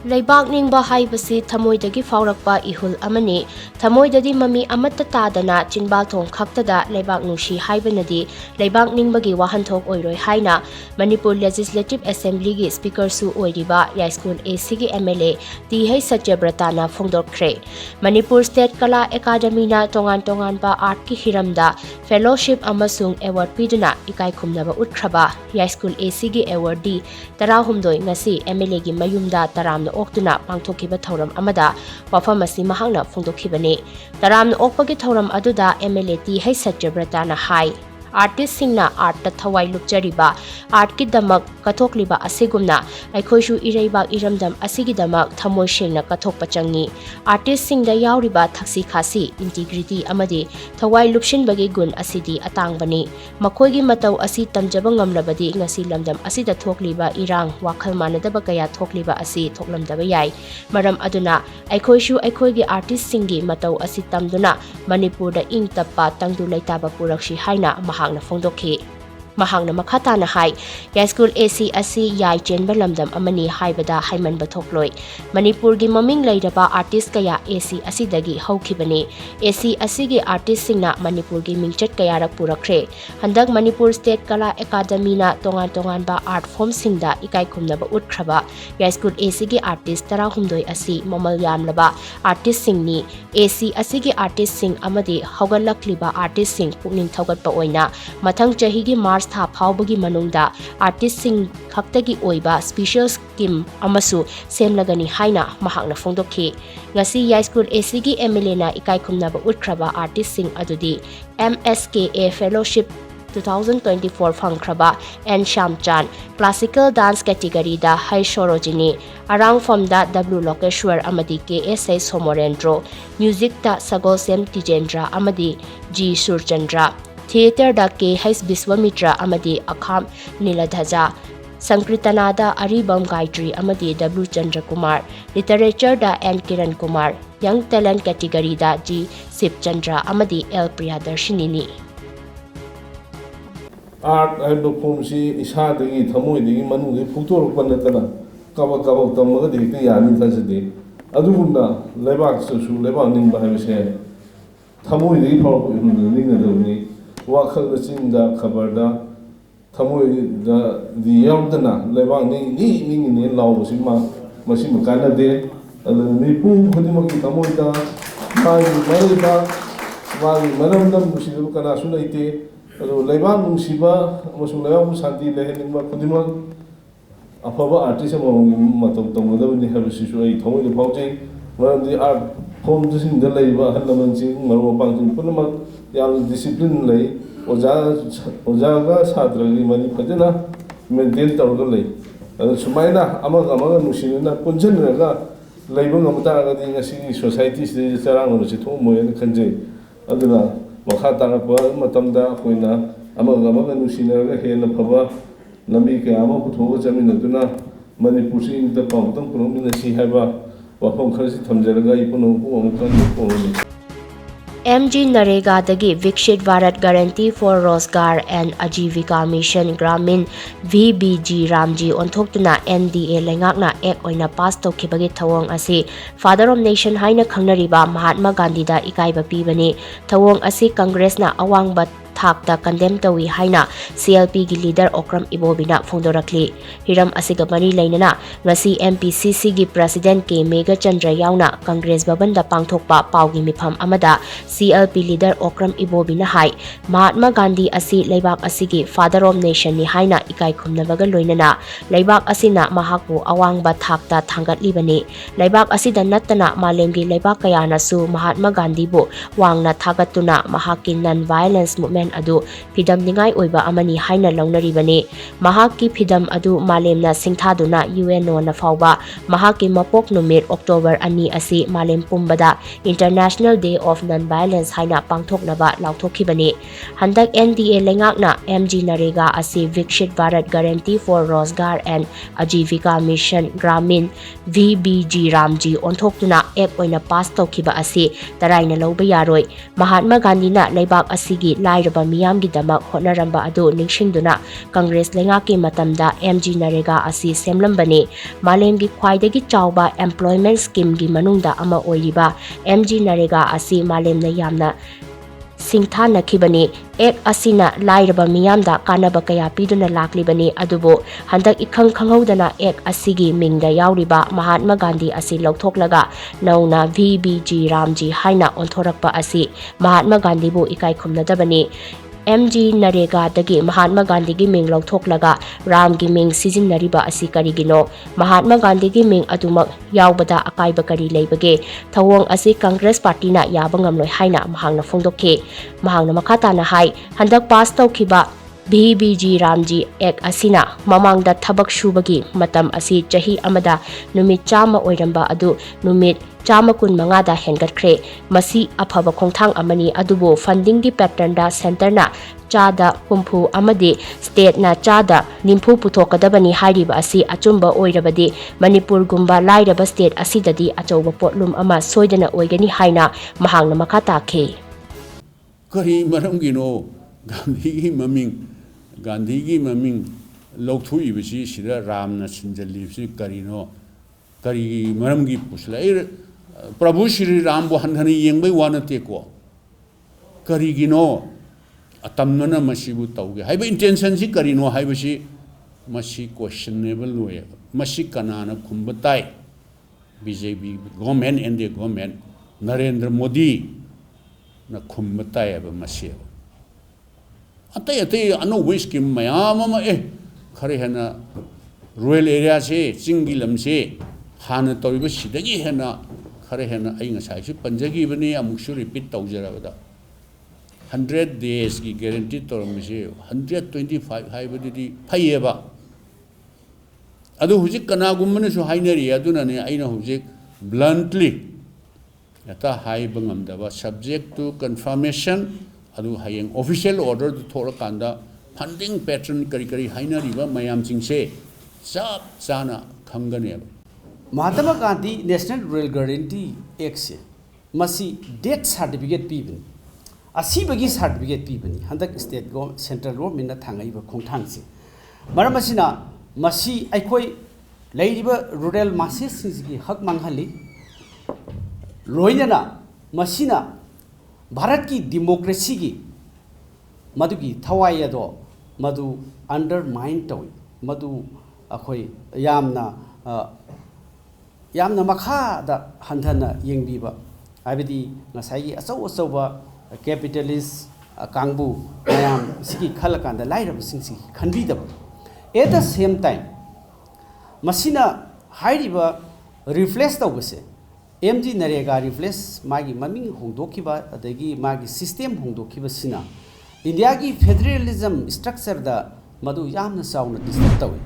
Leibak ningba haibasi thamoidagi faurakpa ihul amani thamoidadi mami amatta tadana chinbal thong khaktada leibak nushi haibanadi leibak ningbagi wahanthok oiroi haina Manipur Legislative Assembly gi Speaker su oiriba High School AC gi MLA TH Satyabratana phongdokkhre Manipur State Kala Academy na tongan ba art ki hiramda fellowship amasung award piduna ikai khumnaba utkhaba High School AC gi award di tarahumdoi ngasi MLA gi mayumda taramna oktuna pangthokiba thoram amada wafam asi mahangna phongdokhibani taramna okpagi thoram aduda MLA TH Satyabratana hai artist singna art ta thawai lukjariba art ki damak kathokliba asigumna aikhoisu ireibak iramdam asigi damak thamoi shengna kathokpa changi artist singda yauriba thaksi khasi integrity amadi thawai lupshin bagi gun asidi atangbani makhoigi matau asi tamjaba ngamlabadi ngasi lamdam asida thokliba irang wakhal manadaba kaya thokliba asi thoklamdaba yai maram aduna aikhoisu aikhoigi artist singi matau asi tamduna Manipur da ing tappa tangdu laitaba purakshi haina mahangna phongdokhi mahangna makhatana hai High School AC asi yai chenba lamdam amani haibada haiman bathokloi Manipur gi maming leiraba artist kaya AC asidagi haukhibani AC asigi artist singna Manipur gi mingchat kaya rak purakre handak Manipur State Kala Academy na tongan ba art form singda ikai khumnaba utkraba High School AC gi artist tarahumdoi asi momal yamlaba artist singni AC asigi artist sing amadi haugalakliba artist sing pukning thaugatpa oina mathang chahi gi March tha phawbagi manungda artist sing khaktagi oiba special scheme amasu semlagani haina mahakna phongdokhi ngasi High School AC gi MLA na ikai khumnaba utkraba artist sing adudi MSKA fellowship 2024 phangkraba N Shamchan classical dance category da Hai Sorojini arang from da W Lokeshwar amadi KSA Somorendro music ta Sagolsem Tijendra amadi G Surchandra theater da KH Biswamitra amadi Akham Niladhaja Sankritana da Aribam Gayatri amadi W Chandra Kumar literature da N Kiran Kumar young talent category da G Sip Chandra amadi L Priyadarshini art haibda form si isadagi thamoidagi manungdi phuktorokpa natana kabak tamaga dikta yani thasidi adugunda leibak su leibak ningba haibase thamoidagi phawpa ningadawni wakhal da chinda khabarda thamoida di yawdana leibak ni lawsi ma masi makanade mipu khudimaki thamoida mari manamdam musidu kana sunaite leibak nungsiba amasung leibak santi leheningba khudimak afaba artist among matau tonggadabani habisisu ai thamoida phawjai maramdi art form singda leiba halaman sing maru pangsin punamak yang discipline lei oja ga sadragi mani phajana maintain tawga lei sumaina amaga nusina punjanaga leiba ngamta ga di ngasi society se charang no chi thomoy khanje aduna makha tarapa matamda koina amaga nusina ga hena phaba lambi ka ama puthoga jamina duna Manipur sing da pawtang promina si haba wafam kharsi thamjaraga ipuno ko amkan ko MG Narega dagi Vikshit Bharat Guarantee for Rozgar and Ajivika Mission Gramin VBG Ramji onthoktuna NDA lengakna ek oina pass tawkhibagi thawong asi Father of Nation haina khangnariba Mahatma Gandhi da ikaiba pibani thawong asi Congress na awangba thakta condemn tawi haina CLP gi leader Okram Ibobina phongdorakli hiram asiga mari leinana ngasi MPCC gi president ke Mega Chandra yauna Congress Bhavan da pangthokpa pawgi mifam amada CLP leader Okram Ibobina hai Mahatma Gandhi asi leibak asigi Father of Nation ni haina ikai khumnabaga loinana leibak asina mahakbu awangba thakta thangatlibani leibak asida nattana malemgi leibak kayana su Mahatma Gandhi bu wangna thagatuna mahaki non violence movement adu phidam ningai oiba amani haina launaribani mahaki phidam adu malemna singthaduna UNO na fawba mahaki mapok numit October 2 asi malem pumbada International Day of Non-Violence haina pangthoknaba lauthokibani handak NDA lengakna MG Narega asi Vikshit Bharat Guarantee for Rozgar and Ajivika Mission Gramin VBG Ramji onthoktuna ek oina pass tawkhiba asi taraina loba yaroi Mahatma Gandhi na leibak asigi lairaba ꯂꯥꯏꯔꯕ ꯃꯤꯌꯥꯝꯒꯤꯗꯃꯛ ꯍꯣꯠꯅꯔꯝꯕ ꯑꯗꯨ ꯅꯤꯡꯁꯤꯡꯗꯨꯅ Congress ꯂꯩꯉꯥꯛꯀꯤ ꯃꯇꯝꯗ MG ꯅꯔꯦꯒꯥ ꯑꯁꯤ ꯁꯦꯝꯂꯝꯕꯅꯤ꯫ ꯃꯥꯂꯦꯝꯒꯤ ꯈ꯭ꯋꯥꯏꯗꯒꯤ ꯆꯥꯎꯕ ꯑꯦꯝꯄ꯭ꯂꯣꯏꯃꯦꯟꯠ ꯁ꯭ꯀꯤꯝꯒꯤ ꯃꯅꯨꯡꯗ ꯑꯃ ꯑꯣꯏꯔꯤꯕ MG ꯅꯔꯦꯒꯥ ꯑꯁꯤ ꯃꯥꯂꯦꯝꯅ ꯌꯥꯝꯅ ꯁꯤꯡꯊꯥꯅꯈꯤꯕꯅꯤ꯫ ꯑꯦꯛ ꯑꯁꯤꯅ ꯂꯥꯏꯔꯕ ꯃꯤꯌꯥꯝꯗ ꯀꯥꯟꯅꯕ ꯀꯌꯥ ꯄꯤꯗꯨꯅ ꯂꯥꯛꯂꯤꯕꯅꯤ, ꯑꯗꯨꯕꯨ ꯍꯟꯗꯛ ꯏꯈꯪ ꯈꯪꯍꯧꯗꯅ ꯑꯦꯛ ꯑꯁꯤꯒꯤ ꯃꯤꯡꯗ ꯌꯥꯎꯔꯤꯕ ꯃꯍꯥꯠꯃ ꯒꯥꯟꯙꯤ ꯑꯁꯤ ꯂꯧꯊꯣꯛꯂꯒ ꯅꯧꯅ VBG ꯔꯥꯝꯖꯤ ꯍꯥꯏꯅ ꯑꯣꯟꯊꯣꯔꯛꯄ ꯑꯁꯤ ꯃꯍꯥꯠꯃ ꯒꯥꯟꯙꯤꯕꯨ ꯏꯀꯥꯏ ꯈꯨꯝꯅꯗꯕꯅꯤ꯫ MG ꯅꯔꯦꯒꯥꯗꯒꯤ ꯃꯍꯥꯠꯃ ꯒꯥꯟꯙꯤꯒꯤ ꯃꯤꯡ ꯂꯧꯊꯣꯛꯂꯒ ꯔꯥꯝꯒꯤ ꯃꯤꯡ ꯁꯤꯖꯤꯟꯅꯔꯤꯕ ꯑꯁꯤ ꯀꯔꯤꯒꯤꯅꯣ? ꯃꯍꯥꯠꯃ ꯒꯥꯟꯙꯤꯒꯤ ꯃꯤꯡ ꯑꯗꯨꯃꯛ ꯌꯥꯎꯕꯗ ꯑꯀꯥꯏꯕ ꯀꯔꯤ ꯂꯩꯕꯒꯦ? ꯊꯧꯑꯣꯡ ꯑꯁꯤ ꯀꯪꯒ꯭ꯔꯦꯁ ꯄꯥꯔꯇꯤꯅ ꯌꯥꯕ ꯉꯝꯂꯣꯏ ꯍꯥꯏꯅ ꯃꯍꯥꯛꯅ ꯐꯣꯡꯗꯣꯛꯈꯤ꯫ ꯃꯍꯥꯛꯅ ꯃꯈꯥ ꯇꯥꯅ ꯍꯥꯏ, ꯍꯟꯗꯛ ꯄꯥꯁ ꯇꯧꯈꯤꯕ VBG ꯔꯥꯝꯖꯤ ꯑꯦꯛ ꯑꯁꯤꯅ ꯃꯃꯥꯡꯗ ꯊꯕꯛ ꯁꯨꯕꯒꯤ ꯃꯇꯝ ꯑꯁꯤ ꯆꯍꯤ ꯑꯃꯗ ꯅꯨꯃꯤꯠ 100 ꯑꯣꯏꯔꯝꯕ ꯑꯗꯨ ꯅꯨꯃꯤꯠ 125ꯗ ꯍꯦꯟꯒꯠꯈ꯭ꯔꯦ꯫ ꯃꯁꯤ ꯑꯐꯕ ꯈꯣꯡꯊꯥꯡ ꯑꯃꯅꯤ, ꯑꯗꯨꯕꯨ ꯐꯟꯗꯤꯡꯒꯤ ꯄꯦꯇꯔꯟꯗ ꯁꯦꯟꯇꯔꯅ 60% ꯑꯃꯗꯤ ꯁ꯭ꯇꯦꯠꯅ 40% ꯄꯨꯊꯣꯛꯀꯗꯕꯅꯤ ꯍꯥꯏꯔꯤꯕ ꯑꯁꯤ ꯑꯆꯨꯝꯕ ꯑꯣꯏꯔꯕꯗꯤ ꯃꯅꯤꯄꯨꯔꯒꯨꯝꯕ ꯂꯥꯏꯔꯕ ꯁ꯭ꯇꯦꯠ ꯑꯁꯤꯗꯗꯤ ꯑꯆꯧꯕ ꯄꯣꯠꯂꯨꯝ ꯑꯃ ꯁꯣꯏꯗꯅ ꯑꯣꯏꯒꯅꯤ ꯍꯥꯏꯅ ꯃꯍꯥꯛꯅ ꯃꯈꯥ ꯇꯥꯈꯤ꯫ ꯀꯔꯤ ꯃꯔꯝꯒꯤꯅꯣ ꯒꯥꯟꯙꯤꯒꯤ ꯃꯃꯤꯡ ꯂꯧꯊꯣꯛꯏꯕꯁꯤ ꯁꯤꯗ ꯔꯥꯝꯅ ꯁꯤꯟꯖꯜꯂꯤꯕꯁꯤ ꯀꯔꯤꯅꯣ? ꯀꯔꯤ ꯃꯔꯝꯒꯤ ꯄꯨꯁꯤꯜꯂꯛꯏ? ꯄ꯭ꯔꯚꯨ ꯁ꯭ꯔꯤ ꯔꯥꯝꯕꯨ ꯍꯟꯊꯅ ꯌꯦꯡꯕꯩ ꯋꯥ ꯅꯠꯇꯦꯀꯣ꯫ ꯀꯔꯤꯒꯤꯅꯣ ꯑꯇꯝꯅꯅ ꯃꯁꯤꯕꯨ ꯇꯧꯒꯦ ꯍꯥꯏꯕ ꯏꯟꯇꯦꯟꯁꯟꯁꯤ ꯀꯔꯤꯅꯣ ꯍꯥꯏꯕꯁꯤ ꯃꯁꯤ ꯀ꯭ꯋꯦꯁꯟꯅꯦꯕꯜ ꯑꯣꯏꯌꯦꯕ꯫ ꯃꯁꯤ ꯀꯅꯥꯅ ꯈꯨꯝꯕ ꯇꯥꯏ? BJP government NDA government Narendra ꯃꯣꯗꯤꯅ ꯈꯨꯝꯕ ꯇꯥꯏꯌꯦꯕ ꯃꯁꯤ꯫ ꯑꯇꯩ ꯑꯅꯧꯕ ꯁ꯭ꯀꯤꯝ ꯃꯌꯥꯝ ꯑꯃ ꯈꯔ ꯍꯦꯟꯅ ꯔꯨꯔꯦꯜ ꯑꯦꯔꯤꯌꯥꯁꯦ, ꯆꯤꯡꯒꯤ ꯂꯝꯁꯦ ꯍꯥꯟꯅ ꯇꯧꯔꯤꯕ ꯁꯤꯗꯒꯤ ꯍꯦꯟꯅ ꯈꯔ ꯍꯦꯟꯅ ꯑꯩ ꯉꯁꯥꯏꯁꯨ ꯄꯟꯖꯈꯤꯕꯅꯤ, ꯑꯃꯨꯛꯁꯨ ꯔꯤꯄꯤꯠ ꯇꯧꯖꯔꯕꯗ 100 daysꯒꯤ ꯒꯦꯔꯦꯟꯇꯤ ꯇꯧꯔꯝꯃꯤꯁꯦ 125 ꯍꯥꯏꯕꯗꯨꯗꯤ ꯐꯩꯌꯦꯕ꯫ ꯑꯗꯨ ꯍꯧꯖꯤꯛ ꯀꯅꯥꯒꯨꯝꯕꯅꯁꯨ ꯍꯥꯏꯅꯔꯤ, ꯑꯗꯨꯅꯅꯦ ꯑꯩꯅ ꯍꯧꯖꯤꯛ ꯕ꯭ꯂꯟꯠꯂꯤ ꯍꯦꯛꯇ ꯍꯥꯏꯕ ꯉꯝꯗꯕ ꯁꯕꯖꯦꯛ ꯇꯨ ꯀꯟꯐꯔꯃꯦꯁꯟ, ꯑꯗꯨ ꯍꯌꯦꯡ ꯑꯣꯐꯤꯁꯤꯌꯦꯜ ꯑꯣꯔꯗꯔꯗꯨ ꯊꯣꯛꯂꯀꯥꯟꯗ ꯐꯟꯗꯤꯡ ꯄꯦꯇꯔꯟ ꯀꯔꯤ ꯍꯥꯏꯅꯔꯤꯕ ꯃꯌꯥꯝꯁꯤꯡꯁꯦ ꯆꯞ ꯆꯥꯅ ꯈꯪꯒꯅꯦꯕ꯫ Mahatma Gandhi national rural guarantee act से मसी डेथ सर्टिफिकेट पीबनी असीबगी सर्टिफिकेट पीबनी हंदक स्टेट गवर्नमेंट सेंट्रल गवर्नमेंट थांगाइबा खोंथांग से मरम मसीना मसी अखोई लैरिबा रूरल मासेस की हक मांगहली लोइनना मसीना भारत की डेमोक्रेसी की मधुकी थवाई अदो मधु अंडरमाइन तौई मधु अखोई यामना मखादा हंधना येंगबीबा हाइबदी ngसाई अचौबा कैपिटलिस्ट कांगबू मयाम सिकी खलकांदा लाइरब सिंगसी खनबीदब एट द सेम टाइम मसीना हाइरिबा रिफ्लेक्स तौबसे MG नरेगा रिफ्लेक्स मागी ममिंग होंदोखिबा अदगी मागी सिस्टम होंदोखिबसिना इंडिया की फेडरलिज्म स्ट्रक्चर दा मधु यामना चाउना डिस्टर्ब तौई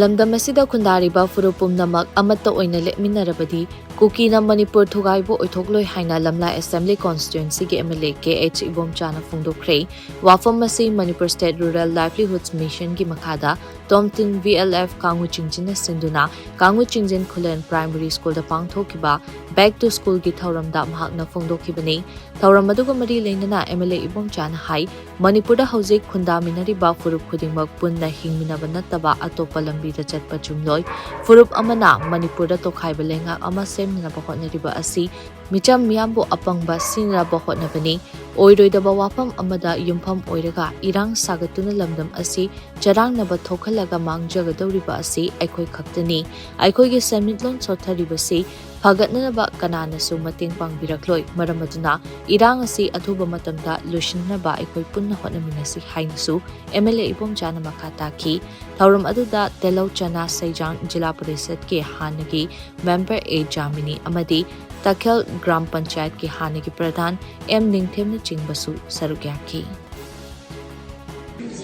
लमदम असिदा खुंदारिबा फुरुप पुमनमक अमत्ता ओइना लेमिनरबदी कुकीना मणिपुर थुगाइबो ओइथोक्लोइ हाइना लमला असेंबली कॉन्स्टिट्यूएंसी के MLA KH इबोमचाना फोंदोखरे वाफम मसी Manipur state rural livelihoods mission की मखादा TOMTV VLF कांगु चिंजिन सिंधुना कांगु चिंजिन खुलेन प्राइमरी स्कूल दा पांगथोकिबा बैक टू स्कूल की थौरमदा महकना फोंदोखिबनी थौरम अदुगा मरी लेनना MLA इबोमचाना हाई मणिपुर दा हौजिक खुंदामिनरिबा फुरुप खुदिंगमक पुन्ना हिंगमिनबा नत्तबा अतोपा लंबीदा चटपा चुमलोय फुरुप अमना मणिपुर दा तोखाइबा लेंगा अमा सेमनबा होटनरिबा असि मिचम मियामबो अपंगबा सिनरबा होटनबनी ओइरोइदबा वाफम अमदा युमफम ओइरगा इरांग सागतुना लमदम असि चरांगनबा थोखलगा मांगजगदौरिबा असि अखोइ खक्तनी अखोइगे सेमिटलोन सोथरिबसि फगतनबा कनानसु मतेंग पांगबिरक्लोय मरम अदुना इरांग असि अथुबा मतमदा लुशिननबा अखोइ पुन्ना होटनमिनसि हाइनसु MLA इबोमचाना मखा ताखि थौरम अदुदा तेलौ चना सैजांग जिला परिषद के हानगी मेंबर A जामिनी अमदी तखेल ग्राम पंचायत के हानगी प्रधान M निंगथेमना चिंगबसु सरुक याखि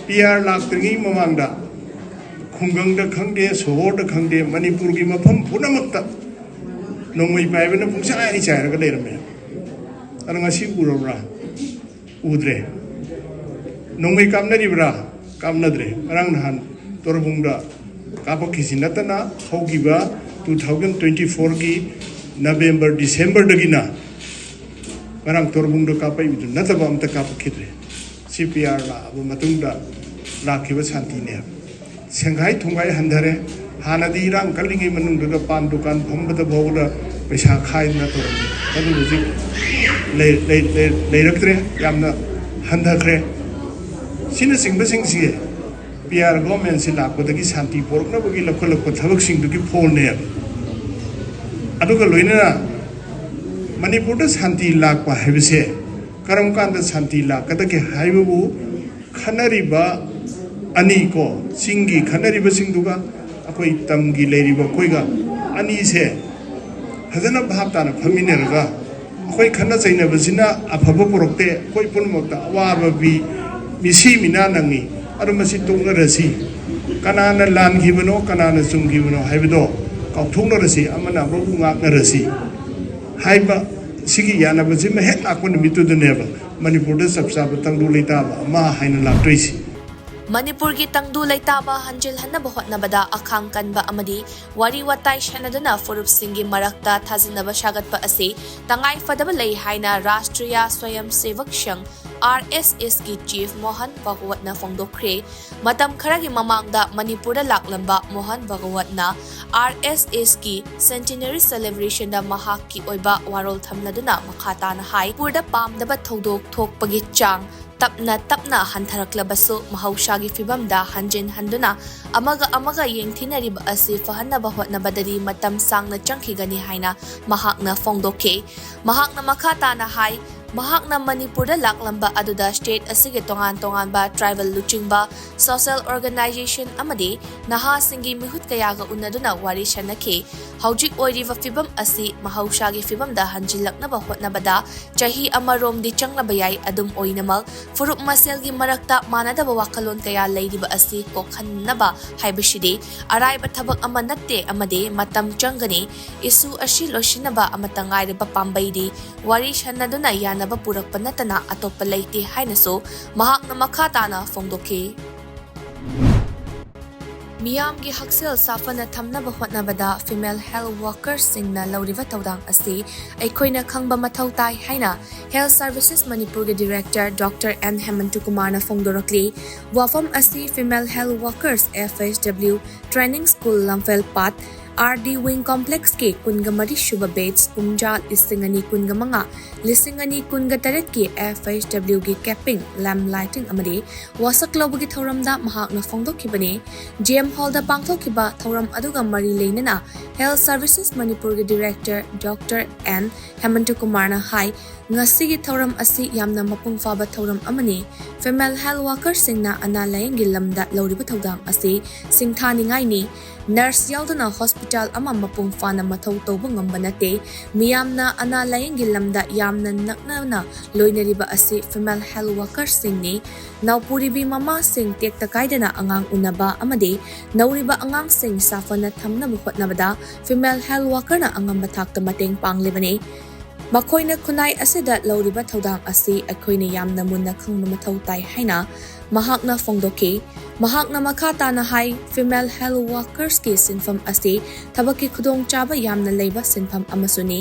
PR लाक्तगी ममांगदा खुंगंगदा खंगदे सोहोरदा खंगदे मणिपुर की मफम पुनमक्ता नोंमै पाइबना पुंसाइ चाइरगा लेरमे अन ngasi उरब्रा उद्रे नोंमै कामनरिब्रा कामनद्रे रंग नहान तोरबुंगदा कापखिसि नतना हौगिबा 2024 की नवंबर December दगिना ngarang torbungdo kapai bidu nataba amta kapakidre CPR la abu matungda lakhiba santi ne senghai thungai handare hanadi rang kalingi manungda pan dukan phambada bhogda paisa khai na torbi adu ruji leiraktre yamna handakre sina singba singsi PR government si lakhodagi santi porokna bagi lakhol thabak singdugi phol ne aduga loina Manipur da santi lakpa haibise karam kanda santi lakadagi haibu khanariba ani ko singi khanariba singduga akoi tamgi leiriba koiga ani se hazana bhabtana phamineraga akoi khana chainabasina afaba porokte koi punmokta awaba bi misi mina nangi arumasi tungarasi kanana langibano kanana sumgibano haibido kauthungarasi amana babu ngaknarasi haiba sigi yana bazima het akon mitu duneba Manipur da sabsa tangdu leitaba ma haina laktoisi Manipur gi tangdu leitaba hanjil hanna bahot nabada akhang kanba amadi wari watai shanadana furup singi marakta thazinaba shagatpa ase tangai fadaba lei haina Rashtriya Swayam Sevak Sangh RSS ki chief Mohan Bhagawat na fongdokre matam kharagi mamangda Manipur da laklamba Mohan Bhagawat na RSS ki centenary celebration da mahak ki oiba warol thamladuna makhata na hai purda pamdaba thodok thokpagi chang tapna hantharaklabasu mahausagi fibamda hanjin handuna amaga yengthinariba asi fahanaba hotnabadari matam sangna changkhigani haina mahakna fongdoke mahakna makhata na hai mahakna Manipur da laklamba aduda state asige tongan ba tribal luchingba social organization amadi naha singi mihut kayaga unaduna wari shanake haujik oiriva fibam asi mahausagi fibam da hanjilaknaba hotnabada chahi amarom di changlaba yai adum oinamal furup maselgi marakta manadaba wakalon kaya leiriba asi kokhannaba haibishidi araiba thabak ama natte amade matam changani isu ashi loshinaba amatangairiba pambaidi wari shanaduna yanaba purakpa natana atoppa leite hainaso mahakna makhatana fongdoke Miyamgi haksel safana thamnaba hotnabada female health workers singna lauriva tawdang asi aikoina khangba mathau tai haina Health Services Manipur ge Director Dr. N. Hemantukumar na fongdorakli wafam asi female health workers FHW Training School Lamphel Pat RD Wing Complex ke kungamari shuba beds pumjal isingani kungamanga lisingani kungataret ki FHW gi capping lamp lighting amadi wasak lobugi thoramda mahakna fongdokhibani GM Hall da pangthokiba thoram aduga mari leinana Health Services Manipur ge Director Dr. N. Hemantukumar na hai ngasigi thoram asi yamna mapung faba thoram amani female health workers singna analayeng gi lamda lauriba thodang asi singthani ngai ni nurse yaudana hospital ama mapung fana mathau tawba ngamba nate miyamna analayeng gi lamda yamna nakna loinariba asi female health workers singni naupuribi mama sing tekta kaidana angang unaba amade nauriba angang sing safana thamna hotnabada female health worker na angamba thakta mateng panglibani Makoina kunai asida lauriba thodang asi akoina yamna munna khangma mathau tai haina mahakna fongdoke mahakna makhata na hai female health workers ki sinfam asi thabaki khudong chaba yamna leiba sinfam amasuni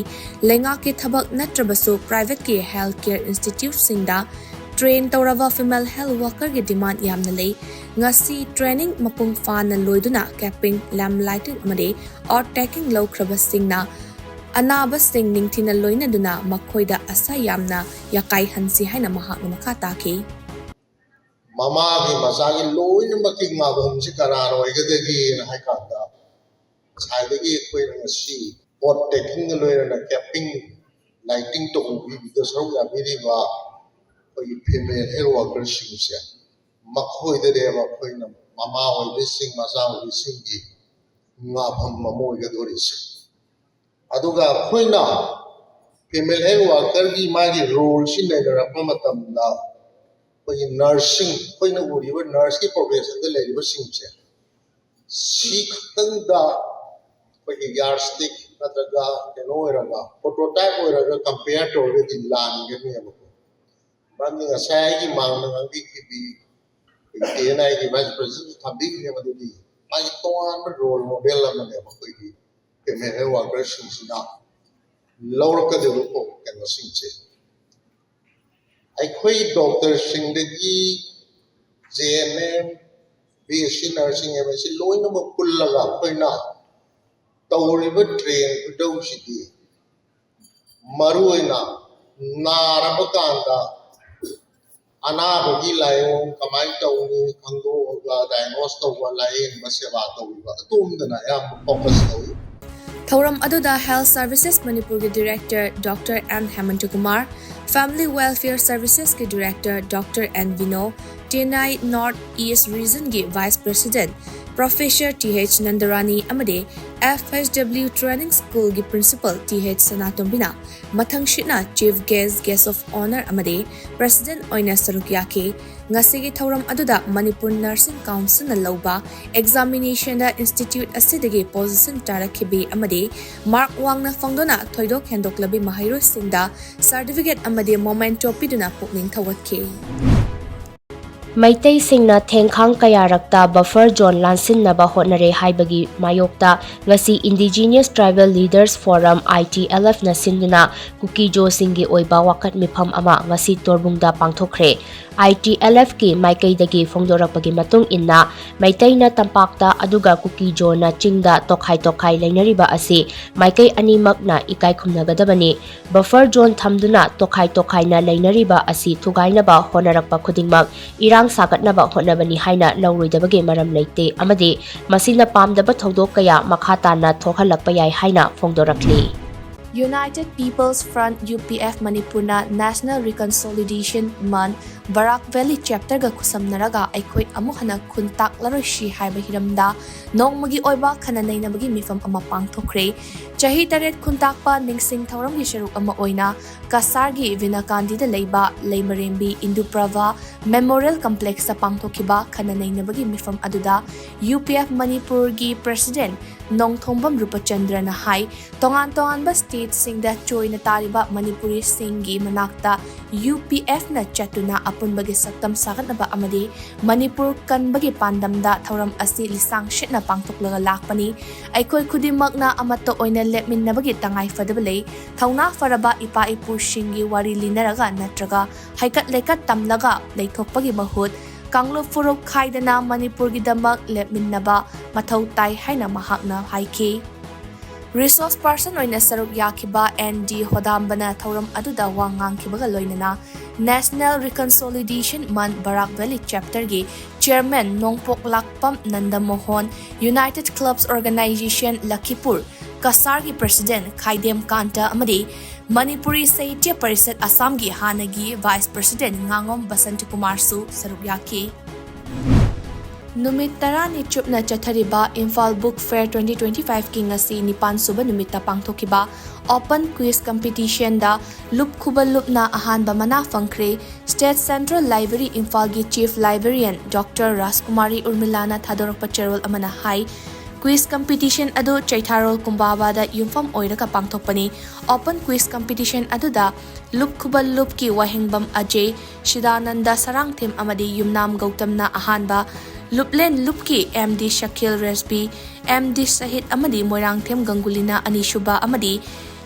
lenga ki thabak natrabasu private ki healthcare institute singda train tawrava female health worker ki demand yamna lei ngasi training mapung fana loiduna capping lamp lighting amade or taking low krabasingna Anaba sing ningtina loina duna makoida asa yamna yakai hansi haina mahakna makhata ki Mama ki masagi loina making mabum si karano igadagi na haikata saidagi koi ngasi or taking loina na capping lighting to ubi the sarong ya biri ba koi female health workers singse makoida de ba koi na mama oi sing masa oi sing gi ngabam mamo igadori se aduga khoina female health worker gi magi role sin legarappa matamda koi nursing khoina uriba nurse ki profession de leriba singche si khatangda koi yardstick natraga keno eraga prototype eraga compare to the lan ge me abo bani asai gi mangna ngi ki bi TNI gi vice president thabi ge madudi mai toan role model amane abo koi female health workers singna laura ka de ko keno singche ꯑꯩꯈꯣꯏ ꯗꯣꯛꯇꯔꯁꯤꯡꯗꯒꯤ JNM BSc nursing MSc ꯂꯣꯏꯅꯃꯛ ꯄꯨꯜꯂꯒ ꯑꯩꯈꯣꯏꯅ ꯇꯧꯔꯤꯕ train ꯈꯨꯇꯧꯁꯤꯗꯤ ꯃꯔꯨꯑꯣꯏꯅ ꯅꯥꯔꯕ ꯀꯥꯟꯗ ꯑꯅꯥꯕꯒꯤ ꯂꯥꯏꯑꯣꯡ ꯀꯃꯥꯏꯅ ꯇꯧꯅꯤ ꯈꯪꯗꯣꯛꯑꯒ ꯗꯥꯏꯒꯅꯣꯁ ꯇꯧꯕ ꯂꯥꯏꯌꯦꯡꯕ ꯁꯦꯕꯥ ꯇꯧꯕꯤꯕ ꯑꯗꯣꯝꯗꯅ ꯑꯌꯥꯝꯕ ꯐꯣꯀꯁ ꯇꯧꯏ ꯊꯧꯔꯝ ꯑꯗꯨꯗ ꯍꯦꯜꯊ ꯁꯔꯚꯤꯁꯦꯁ ꯃꯅꯤꯄꯨꯔꯒꯤ director doctor N Hemantakumar, family welfare ꯁꯔꯚꯤꯁꯦꯁꯀꯤ director doctor N Bino, Chennai north east ꯔꯤꯖꯟꯒꯤ vice president professor TH Nandarani ꯑꯃꯗꯤ FHW ꯇ꯭ꯔꯦꯅꯤꯡ ꯁ꯭ꯀꯨꯜꯒꯤ ꯄ꯭ꯔꯤꯟꯁꯤꯄꯜ TH ꯁꯅꯥꯇꯣꯝꯕꯤꯅ ꯃꯊꯪꯁꯤꯠꯅ ꯆꯤꯐ ꯒꯦꯁ ꯑꯣꯐ ꯑꯣꯅꯔ ꯑꯃꯗꯤ ꯄ꯭ꯔꯦꯁꯤꯗꯦꯟꯠ ꯑꯣꯏꯅ ꯁꯔꯨꯛ ꯌꯥꯈꯤ꯫ ꯉꯁꯤꯒꯤ ꯊꯧꯔꯝ ꯑꯗꯨꯗ ꯃꯅꯤꯄꯨꯔ ꯅꯔꯁꯤꯡ ꯀꯥꯎꯟꯁꯤꯜꯅ ꯂꯧꯕ ꯑꯦꯛꯖꯥꯃꯤꯅꯦꯁꯟꯗ ꯏꯟꯁꯇꯤꯇ꯭ꯌꯨꯠ ꯑꯁꯤꯗꯒꯤ ꯄꯣꯖꯤꯁꯟ ꯆꯥꯔꯛꯈꯤꯕꯤ ꯑꯃꯗꯤ ꯃꯥꯔꯛ ꯋꯥꯡꯅ ꯐꯪꯗꯨꯅ ꯊꯣꯏꯗꯣꯛ ꯍꯦꯟꯗꯣꯛꯂꯕꯤ ꯃꯍꯩꯔꯣꯏꯁꯤꯡꯗ ꯁꯥꯔꯇꯤꯐꯤꯀꯦꯠ ꯑꯃꯗꯤ ꯃꯣꯃꯦꯟꯇꯣ ꯄꯤꯗꯨꯅ ꯄꯨꯛꯅꯤꯡ ꯊꯧꯒꯠꯈꯤ꯫ ꯃꯩꯇꯩꯁꯤꯡꯅ ꯊꯦꯡꯈꯥꯡ ꯀꯌꯥꯔꯛꯇ ꯕꯐꯔ ꯖꯣꯟ ꯂꯥꯟꯁꯤꯟꯅꯕ ꯍꯣꯠꯅꯔꯦ ꯍꯥꯏꯕꯒꯤ ꯃꯥꯌꯣꯛꯇ ꯉꯁꯤ ꯏꯟꯗꯤꯖꯤꯅꯤꯌꯁ ꯇ꯭ꯔꯥꯏꯕꯦꯜ ꯂꯤꯗꯔꯁ ꯐꯣꯔꯝ ITLFꯅ ꯁꯤꯟꯗꯨꯅ ꯀꯨꯀꯤꯖꯣꯁꯤꯡꯒꯤ ꯑꯣꯏꯕ ꯋꯥꯀꯠ ꯃꯤꯐꯝ ꯑꯃ ꯉꯁꯤ ꯇꯣꯔꯕꯨꯡꯗ ꯄꯥꯡꯊꯣꯛꯈ꯭ꯔꯦ꯫ ITLFꯀꯤ ꯃꯥꯏꯀꯩꯗꯒꯤ ꯐꯣꯡꯗꯣꯔꯛꯄꯒꯤ ꯃꯇꯨꯡ ꯏꯟꯅ ꯃꯩꯇꯩꯅ ꯇꯝꯄꯥꯛꯇ ꯑꯗꯨꯒ ꯀꯨꯀꯤꯖꯣꯅ ꯆꯤꯡꯗ ꯇꯣꯈꯥꯏ ꯂꯩꯅꯔꯤꯕ ꯑꯁꯤ ꯃꯥꯏꯀꯩ ꯑꯅꯤꯃꯛꯅ ꯏꯀꯥꯏ ꯈꯨꯝꯅꯒꯗꯕꯅꯤ꯫ ꯕꯐꯔ ꯖꯣꯟ ꯊꯝꯗꯨꯅ ꯇꯣꯈꯥꯏꯅ ꯂꯩꯅꯔꯤꯕ ꯑꯁꯤ ꯊꯨꯒꯥꯏꯅꯕ ꯍꯣꯠꯅꯔꯛꯄ ꯈꯨꯗꯤꯡꯃꯛ ꯏꯔꯥꯡ ꯁꯥꯒꯠꯅꯕ ꯍꯣꯠꯅꯕꯅꯤ ꯍꯥꯏꯅ ꯂꯧꯔꯣꯏꯗꯕꯒꯤ ꯃꯔꯝ ꯂꯩꯇꯦ ꯑꯃꯗꯤ ꯃꯁꯤꯅ ꯄꯥꯝꯗꯕ ꯊꯧꯗꯣꯛ ꯀꯌꯥ ꯃꯈꯥ ꯇꯥꯅ ꯊꯣꯛꯍꯜꯂꯛꯄ ꯌꯥꯏ ꯍꯥꯏꯅ ꯐꯣꯡꯗꯣꯔꯛꯂꯤ꯫ United People's Front UPF Manipurna National Reconciliation Month Barak Valley Chapter ga kusamnaraga aikhoi amuk hana khuntak laroshi haiba hiramda nongmagi oiba khana nainabagi mifam ama pangthokre chahi taret khuntakpa ningsing thauramgi sharuk ama oina Kasargi Vinakandi da leiba Leimarembi Induprava Memorial Complex sa pangthokiba khana nainabagi mifam aduda UPF Manipur gi President Nongthombam Rupachandra na hai tongan ba state singda choina tariba Manipuri singi manakta UPF na chatuna apunbagi saktam sagatnaba amadi Manipur kanbagi pandamda thauram asi lisang shitna pangthoklaga lakpani aikoi khudimakna amato oina lepminnabagi tangai fadabalei thauna faraba ipa ipu shingi wari linaraga natraga haikat lekat tamlaga leithokpagi mahut Kanglo Furok Khaidana Manipur gi damak lepminnaba mathau tai haina mahakna haiki Resource person oina saruk yakiba ND Hodambana thauram aduda wa ngangkibaga loinana National Reconciliation Month Barak Valley Chapter gi Chairman Nongpok Lakpam Nandamohon United Clubs Organization Lakipur Kasar gi President Khaidem Kanta amadi Manipuri Sahitya Parisad Assam gi Hanagi Vice President Ngangom Basant Kumar Su saruk yaki Numit tarani chupna chathariba Imphal Book Fair 2025 ki ngasi nipan suba numita pangthokiba Open Quiz Competition da lup khubal lup na ahanba mana fangkre State Central Library Imphal gi Chief Librarian Dr. Raskumari Urmilana Thadorok Pacharol amana hai Quiz competition adu Chaitharol Kumbabada yumfam oiraga pangthokpani Open Quiz Competition aduda lup khubal lup ki wahingbam Ajay Shidananda Sarangthim amadi Yumnam Gautamna ahanba Luplen Lupki MD Shakil Resby MD Sahit amadi Moirangthem Gangulina Anishuba amadi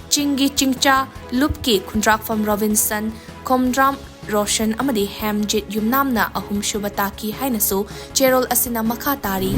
Chingi Chingcha Lupki Kundrakfam Robinson Komdram Roshan amadi Hamjit Yumnamna ahum shubataki hainasu Cherol asina makatari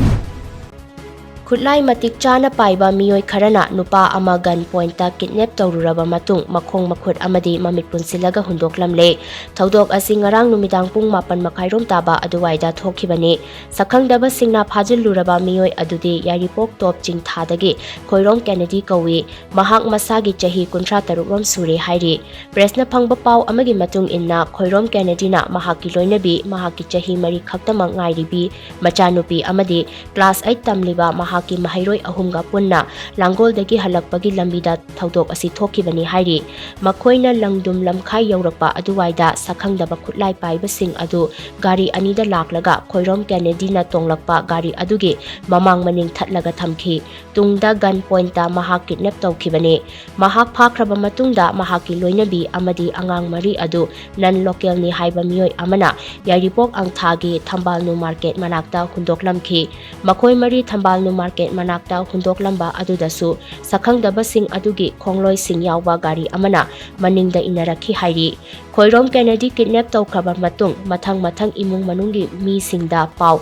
Khutlai matik chana paiba miyoi kharana nupa ama gun pointa kidnap tawruraba matung makhong makhut amadi mamit punsilaga hundoklamle thaudok asi ngarang numidang pung 4 rom taba aduwaida thokhibani sakhangdaba singna phajilluraba miyoi adudi yaripok top ching thadagi khoirom Kennedy kawi mahak masagi chahi 53 rom sure hairi presna phangba paw amagi matung inna khoirom Kennedy na mahaki loinabi mahaki chahi mari khaktamang ngairibi machanupi amadi class 8 tamliba Haki Mahairoi ahumga punna Langol dagi halakpagi lambida thaudok asi thokibani hairi makoina langdum lamkhai yaurakpa aduwaida sakhangdaba khutlai paiba sing adu gari anida laklaga khoirom Kennedy na tonglakpa gari adugi mamang maning thatlaga thamki tungda gun pointa mahak kidnap tawkhibani mahak phakraba matungda mahaki loinabi amadi angang mari adu non local ni haiba miyoi amana yaripok angthagi Thambalnu market manakta hundoklamki makoi mari Thambalnu market manakta hundoklamba adudasu sakhangdabasing adugi khongloi yauba gari amana maningda inarakhi hairi. Khoirom Kennedy kidnap tawkraba matung mathang imung manungi mi singda pau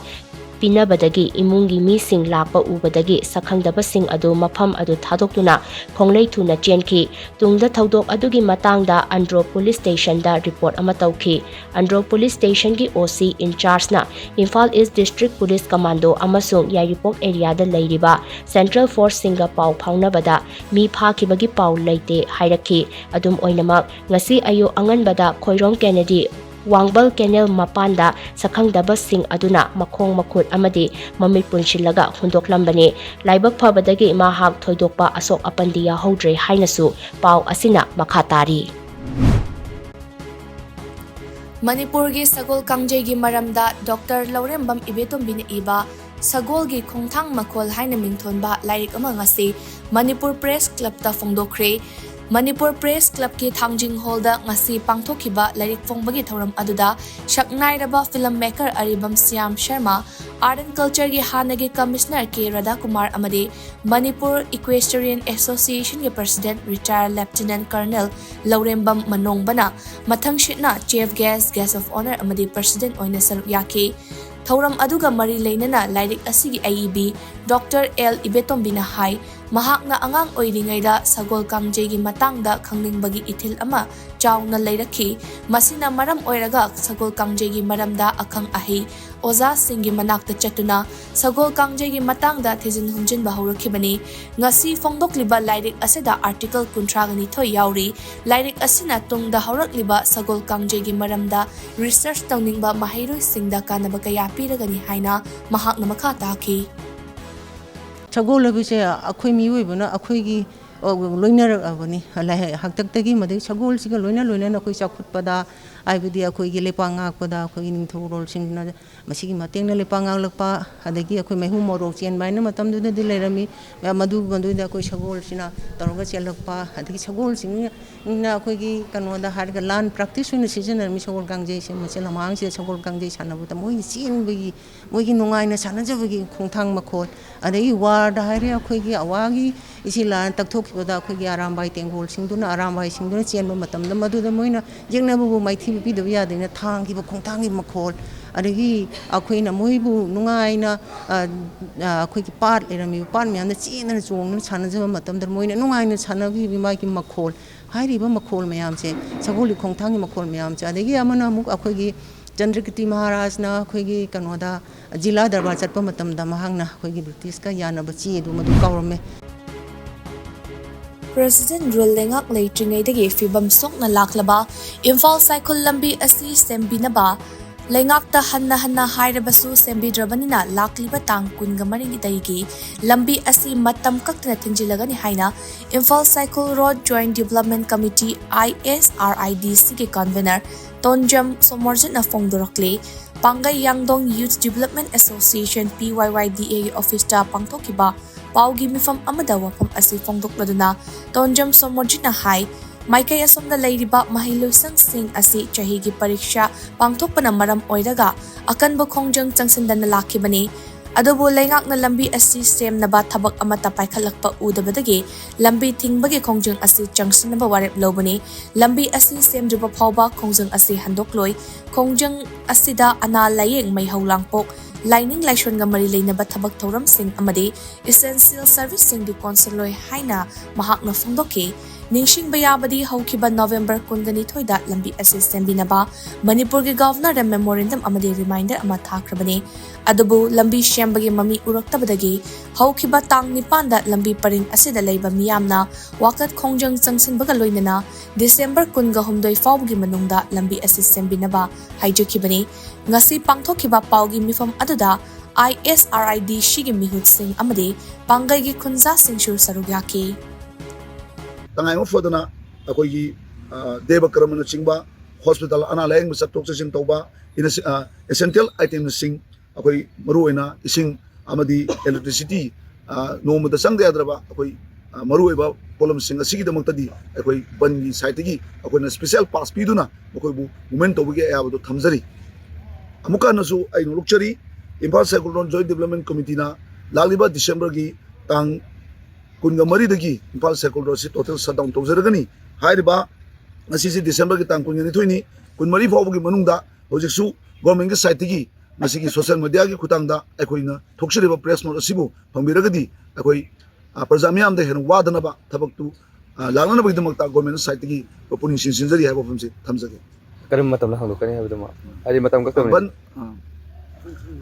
pinabadagi imungi mi sing lakpa ubadagi sakhangdabasing adu mafam adu thadokuna khonglei thuna chenki tungda thodok adugi matangda Andro Police Station da report ama tawki. Andro Police Station gi OC in charge na Imphal East District Police Commando amasung Yairipok area da leiriba Central Force singa pau phaunabada mi phakibagi pau leite hairaki. Adum oinamak ngasi ayo anganbada Khoirom Kennedy Wangbal Canal mapanda sakhangdabasing aduna makhong makhut amadi mamit punsilaga hundoklambani. Laibak phabadagi mahak thoidokpa asok apandiya hodre hainasu pau asina makhatari. Manipur gi Sagol Kangjay gi maramda Dr. Laurembam Ibetom bin iba Sagol gi khongthang makhol haina mingthonba lairik ama ngasi Manipur Press Club ta phongdokre. Manipur Press Club ki Thangjing Hall da ngasi pangthokiba lairik phongbagi thoram aduda shaknairaba filmmaker Aribam Siam Sharma, Art and Culture gi hanagi Commissioner K Radha Kumar amadi Manipur Equestrian Association gi President Retired Lieutenant Colonel Laurembam Manongbana mathang shitna Chief Guest of Honor amadi President oina saruk yaki. Thoram aduga mari leinana lairik asigi AEB Dr. L Ibetom bina hai mahakna angang oiringaida Sagol Kangjay gi matangda khangningbagi ithil ama chawna leirakhi masina maram oiraga Sagol Kangjay gi maramda akhang ahi oza singi manakta chatuna Sagol Kangjay gi matangda thijin humjin bahurakhibani. Ngasi phongdokliba lairik aseda article 32 yauri lairik asina tungda haurakliba Sagol Kangjay gi maramda research tawningba mahairoi singda kanaba kaya piragani haina mahakna makha taki. Sagol labise akhoi mioi bana akhoi gi loiner abani haktak tagi made Sagol siga loiner na khoi chakhut pada aibidi akhoi gi lepanga pada akhoi ning thorol singna masigi mateng na lepanga lakpa adagi akhoi mehu moro chen baina matam du de lerami madu da akhoi Sagol sina taroga chelakpa adagi Sagol sing na akhoi gi kanoda harga land practice in season mi Sagol Kangjay se machela mang se Sagol Kangjay sanabu ta moi sin bagi moi gi nungai na sanajabagi khongthang makhot adagi war da haire akhoi gi awagi isi lan takthok bada akhoi gi arambai tengol singduna arambai singduna chenba matam da madu da moina jengna bu maithi bi do ya de thang gi khongthang gi makhol adagi akhoi na moi bu nungai na akhoi gi part lerami part myam na chin na chong na sanajaba matam da moina nungai na sanabi bi mai gi makhol hairi ba makhol mayam se Sagol gi khongthang gi makhol mayam cha adagi amana muk akhoi gi Chandrakiti Maharaj na akhoi gi kanoda jila darbar chatpa matam da mahang na akhoi gi British ka yana bachi du madu kawrame. President Rul lengak leitringaidagi fibam sokna laklaba Imphal Cycle lambi asi sembinaba lengakta hanna hairabasu sembidrabanina lakliba tang kunga maringi daigi lambi asi matam kaktana thinjilagani haina Imphal Cycle Road Joint Development Committee ISRIDC ke convener Tonjam Somorjana Fongdorakle Pangai Yangdong Youth Development Association PYYDA office ta pangthokiba paugi mifam amada wafam asi fongdokladuna Tonjam Somorjana hai Maikai asomda leiriba mahiloisang sing asi chahigi pariksha pangthokpana maram oiraga akanba khongjang changsindan lakhibani adobo lengak na lambi asi sem naba thabak amata paikhalakpa udabadagi lambi thingbagi khongjang asi changsinaba warep lobani lambi asi sem juba phawba khongjang asi handokloi khongjang asida ana layeng mai haulangpok Lining Laishon ga mari leinaba thabak thoram sing amadi essential service sing di consuloi haina mahakna phongdoki Ningsing bayabadi haukiba November kungani thoida lambi assistant binaba Manipur ge governor da memorandum amadi reminder ama thakrabani adubu lambi shembagi mami uraktabadagi haukiba tang nipanda lambi paring asida leiba miyamna wakat khongjang changsin baga loinana December kunga humdoi fawgi manungda lambi assistant binaba haijukibani ngasi pangthokiba paugi mifam aduda ISRID shigi mihut sing amadi pangai gi khunja singshur sarugyaki Tangai mo fodana ako gi deba karamana chingba hospital ana laeng sa tok sa sing toba in essential item sing ako maruena ising amadi electricity no mo da sang de adraba ako marueba problem sing asigi damagtadi ako bangi site gi ako na special pass piduna ako bu moment to gi ayabdo thamjari amuka nasu ay lukchari Imphal Cycle Road Joint Development Committee na लालिबा December की तांग कुनगा मरी दगी Imphal circle road से total shutdown तौजरगनी हाइरिबा असीसी डिसेंबर की तांग कुनगा निथोइनी कुनमरी फावगी मनुंगदा होजिकसु गवर्नमेंट की साइट की मसीगी सोशल मीडिया की खुतांगदा अखोइना थोक्सरिबा प्रेस नोट असिबु फंबिरगदी अखोइ प्रजा म्याम दे हेन वादनबा थबकतु लांगनबगीदमक्ता गवर्नमेंट साइट की पुनिंग सिनसिनजरी हाइबा फमसे थमजगे करीम मतलब हांगदोकनी हाइबदमा आदि मतम कक्तमनि बन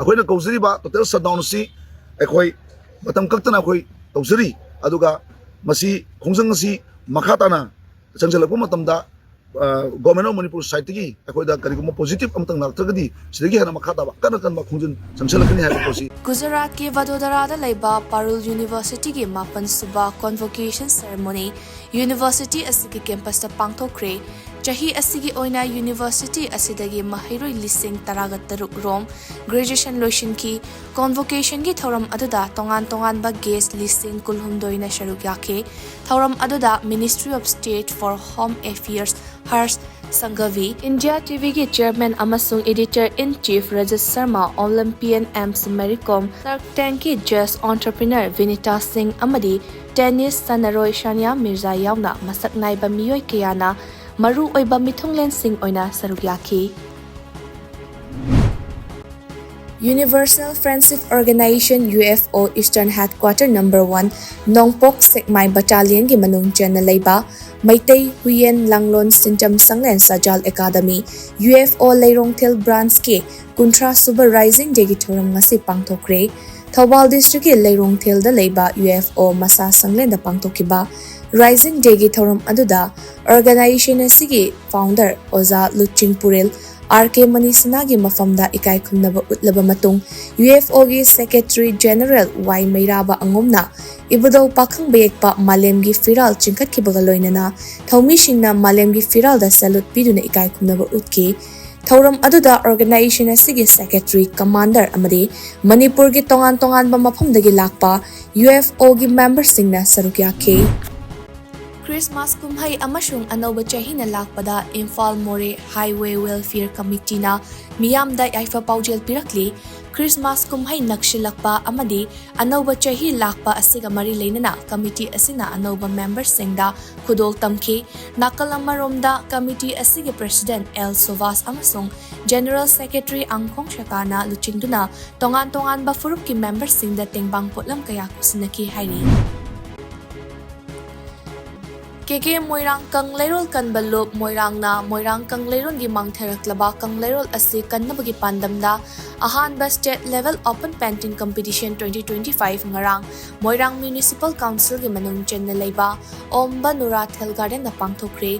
अखोइना कौजरीबा टोटल शटडाउन सी अखोइ मतम कक्तना अखोइ तौजरी अदुगा मसी खोंजंग सी मखाताना चंजलकु मतमदा गवर्नमेंट ऑफ मणिपुर साइट की अखोइदा करिगुम पॉजिटिव अमतंग नाक्तगदी सिदगी हना मखाताबा कन कन खोंजन चंजलकनी हाइबा पोसी गुजरात के वडोदरादा लेबा पारुल यूनिवर्सिटी के मापन सुबा कॉन्वोकेशन सेरेमनी यूनिवर्सिटी असि कैंपस पांगथोखरे चाही असि ओइना यूनिवर्सिटी असिदगी महिरोई लिसिंग तरागा तरुक रोम ग्रेजुएशन लोशन की कॉन्वोकेशन की थौरम अदुदा तोंगान तोंगान बा गेस्ट लिसिंग कुलहुमदोइना शरुक याखे थौरम अदुदा ministry of state for home affairs Harsh Sanghavi India TV के चेयरमैन अमसुंग editor in chief Rajat Sharma Olympian एम्स मेरिकॉम शार्क टैंक की जस्ट एंटरप्रेन्योर विनीता सिंह अमदी टेनिस सनरोय शानिया मिर्जा यावना मसक नाइबा मियोय कयाना मरु ओइबा मिथुंगलेन सिंह ओइना सरुक याखी Universal Friendship Organization UFO Eastern Headquarter No. 1 Nongpok Sekmai Battalion की मनुंग चेन लेबा मैतई हुयेन लांगलोन सिंटम संगलेन सजाल एकेडमी UFO लेरोंगथेल ब्रांच के कुंट्रा सुपर राइजिंग डे की थोरम ngasi पांगथोखरे थौबाल डिस्ट्रिक्ट के लेरोंगथेल द लेबा UFO मसा संगलेन द पांगथोखिबा राइजिंग डे की थोरम अदुदा ऑर्गेनाइजेशन असि फाउंडर ओजा लुचिंग पुरेल आरके मनीसना की मफमदा इकाई खुमनब उतलब मतुंग UFO की सेक्रेटरी जनरल वाई मैराबा अंगोमना इबुदौ पाखंग बेयकपा मालेम की फिराल चिंखत की बगलोइनना थौमीशिंगना मालेम की फिराल दा सैल्यूट पीदुना इकाई खुमनब उतकी थौरम अदुदा ऑर्गेनाइजेशन असि सेक्रेटरी कमांडर अमदि मणिपुर की तोंगान तोंगान बा मफमदगी लाकपा UFO की मेंबर सिंगना सरुक याखे क्रिसमस कुम्हई अमशुंग अनौब चहीना लाकपदा इम्फाल मोरे हाईवे वेलफेयर कमिटीना मियामदा याइफा पाउजेल पिरकली क्रिसमस कुम्हई नक्शिलकपा अमदी अनौब चही लाकपा असिगा मरी लेनना कमिटी असिना अनौब मेंबर सिंगदा खुदोल तमखी नाकल अमरोमदा कमिटी असिगे प्रेसिडेंट एल सोवास अमसुंग जनरल सेक्रेटरी अंगखोंग शकाना लुचिंगदुना तोंगान तोंगान बा फुरुप की मेंबर सिंगदा तेंगबांग पोटलम कया कुसिनकी हाइरी केके मोइरांग कंगलेरोल कनबलुप मोइरांगना मोइरांग कंगलेरोल की मांगथरक्लबा कंगलेरोल असि कन्नबगी पांदमदा अहानबा state level open painting competition 2025 ngarang Moirang municipal council की मनुंग चेन्ना लेबा ओम्बा नुरा थेल गार्डन दा पांगथोखरे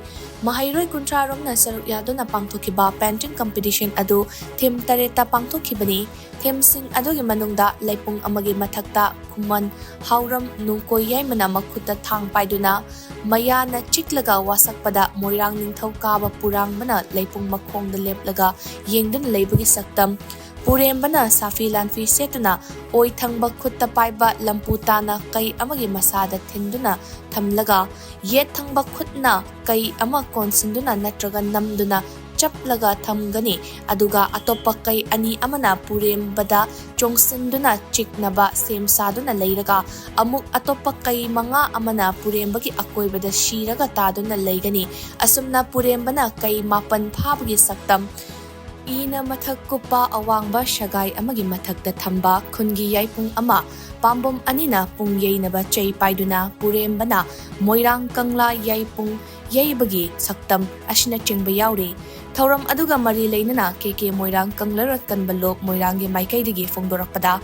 महाइरोय कुंट्रारोमना सरुक यादुना पांगथोखिबा पेंटिंग कंपटीशन अदु थीम तरेता पांगथोखिबनी थीम सिंग अदुगी मनुंगदा लेपुंग अमगी मथक्ता खुमन हाउरम नुंकोय याइमना मखुता थांग पाइदुना मयाना चिकलगा वासकपदा मोइरांग निंथौ काबा पुरांगबना लेपुंग मखोंगदा लेपलगा येंगदन लेबगी सक्तम पुरेंबना साफी लानफी सेतुना ओइ थंगबा खुत्ता पाइबा लंपुताना कई अमगी मसादा थिंदुना थमलगा ये थंगबा खुतना कई अमा कोनसिंदुना नत्रगा नमदुना चपलगा थमगनी अदुगा अतोप्पा कई अनि अमना पुरेंबदा चोंगसिंदुना चिकनबा सेम सादुना लेरगा अमुक अतोप्पा कई मंगा अमना पुरेंबगी अकोइबदा शीरगा तादुना लेगनी असुमना पुरेंबना कई मापन फाबगी सक्तम ईना मथक कुप्पा अवांगबा शगाई अमगी मथक्ता थंबा खुनगी याइपुंग अमा पाम्बोम अनिना पुंग येइनबा चै पाइदुना पुरेंबना मोइरांग कंगला याइपुंग येइबगी सक्तम अशिना चिंगबा याउरे थौरम अदुगा मरी लेनना केके मोइरांग कंगलरत कनबलोप मोइरांगे माइकैदगी फोंदोरकपदा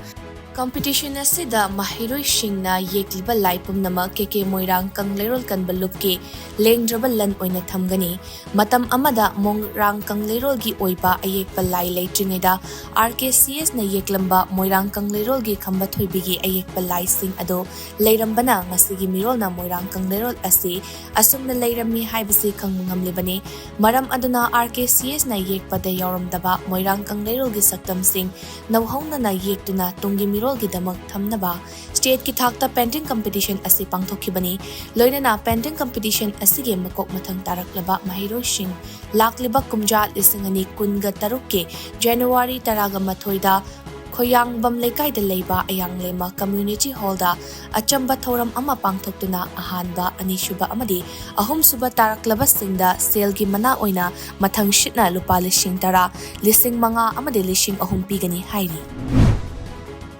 कंपटीशन असिदा माहिरोय शिंगना येक्लिबा लाइपुम नमा केके मोइरांग कंगलेरोल कनबलुप के लेंग्द्रबा लन ओइना थमगनी मतम अमदा मोंगरांग कंगलेरोल की ओइबा अयेकपा लाई लेट्रिंगेदा RKCS ना येक्लंबा मोइरांग कंगलेरोल की खंबा थोइबिगी अयेकपा लाई सिंग अदो लेरंबना ngasiगी मिरोल ना मोइरांग कंगलेरोल असि असुमना लेरमी हाइबसि खंगमंगमलिबने मरम अदुना RKCS ना येकपदा यावरमदबा मोइरांग कंगलेरोल की सक्तम सिंग नवहौना ना येक्तुना तुंगी मिरोल की दमक थमनबा स्टेट की थाकता पेंटिंग कंपटीशन असि पांगथोखिबनी लोइनना पेंटिंग कंपटीशन असिगे मकोक मथंग तारकलबा महिरोशिंग लाकलिबा कुमजा लिसिंगनी कुनगा तरुक के जनवरी 18 दा Khoyangbam Lekai de Leba Ayang Lema Community Hall da Achamba Thoram ama pangthoktuna ahanba anishuba amadi ahum suba taraklaba singda selgi mana oina mathang shitna lupa lishing tara lising manga amadi lishing ahum pigani hairi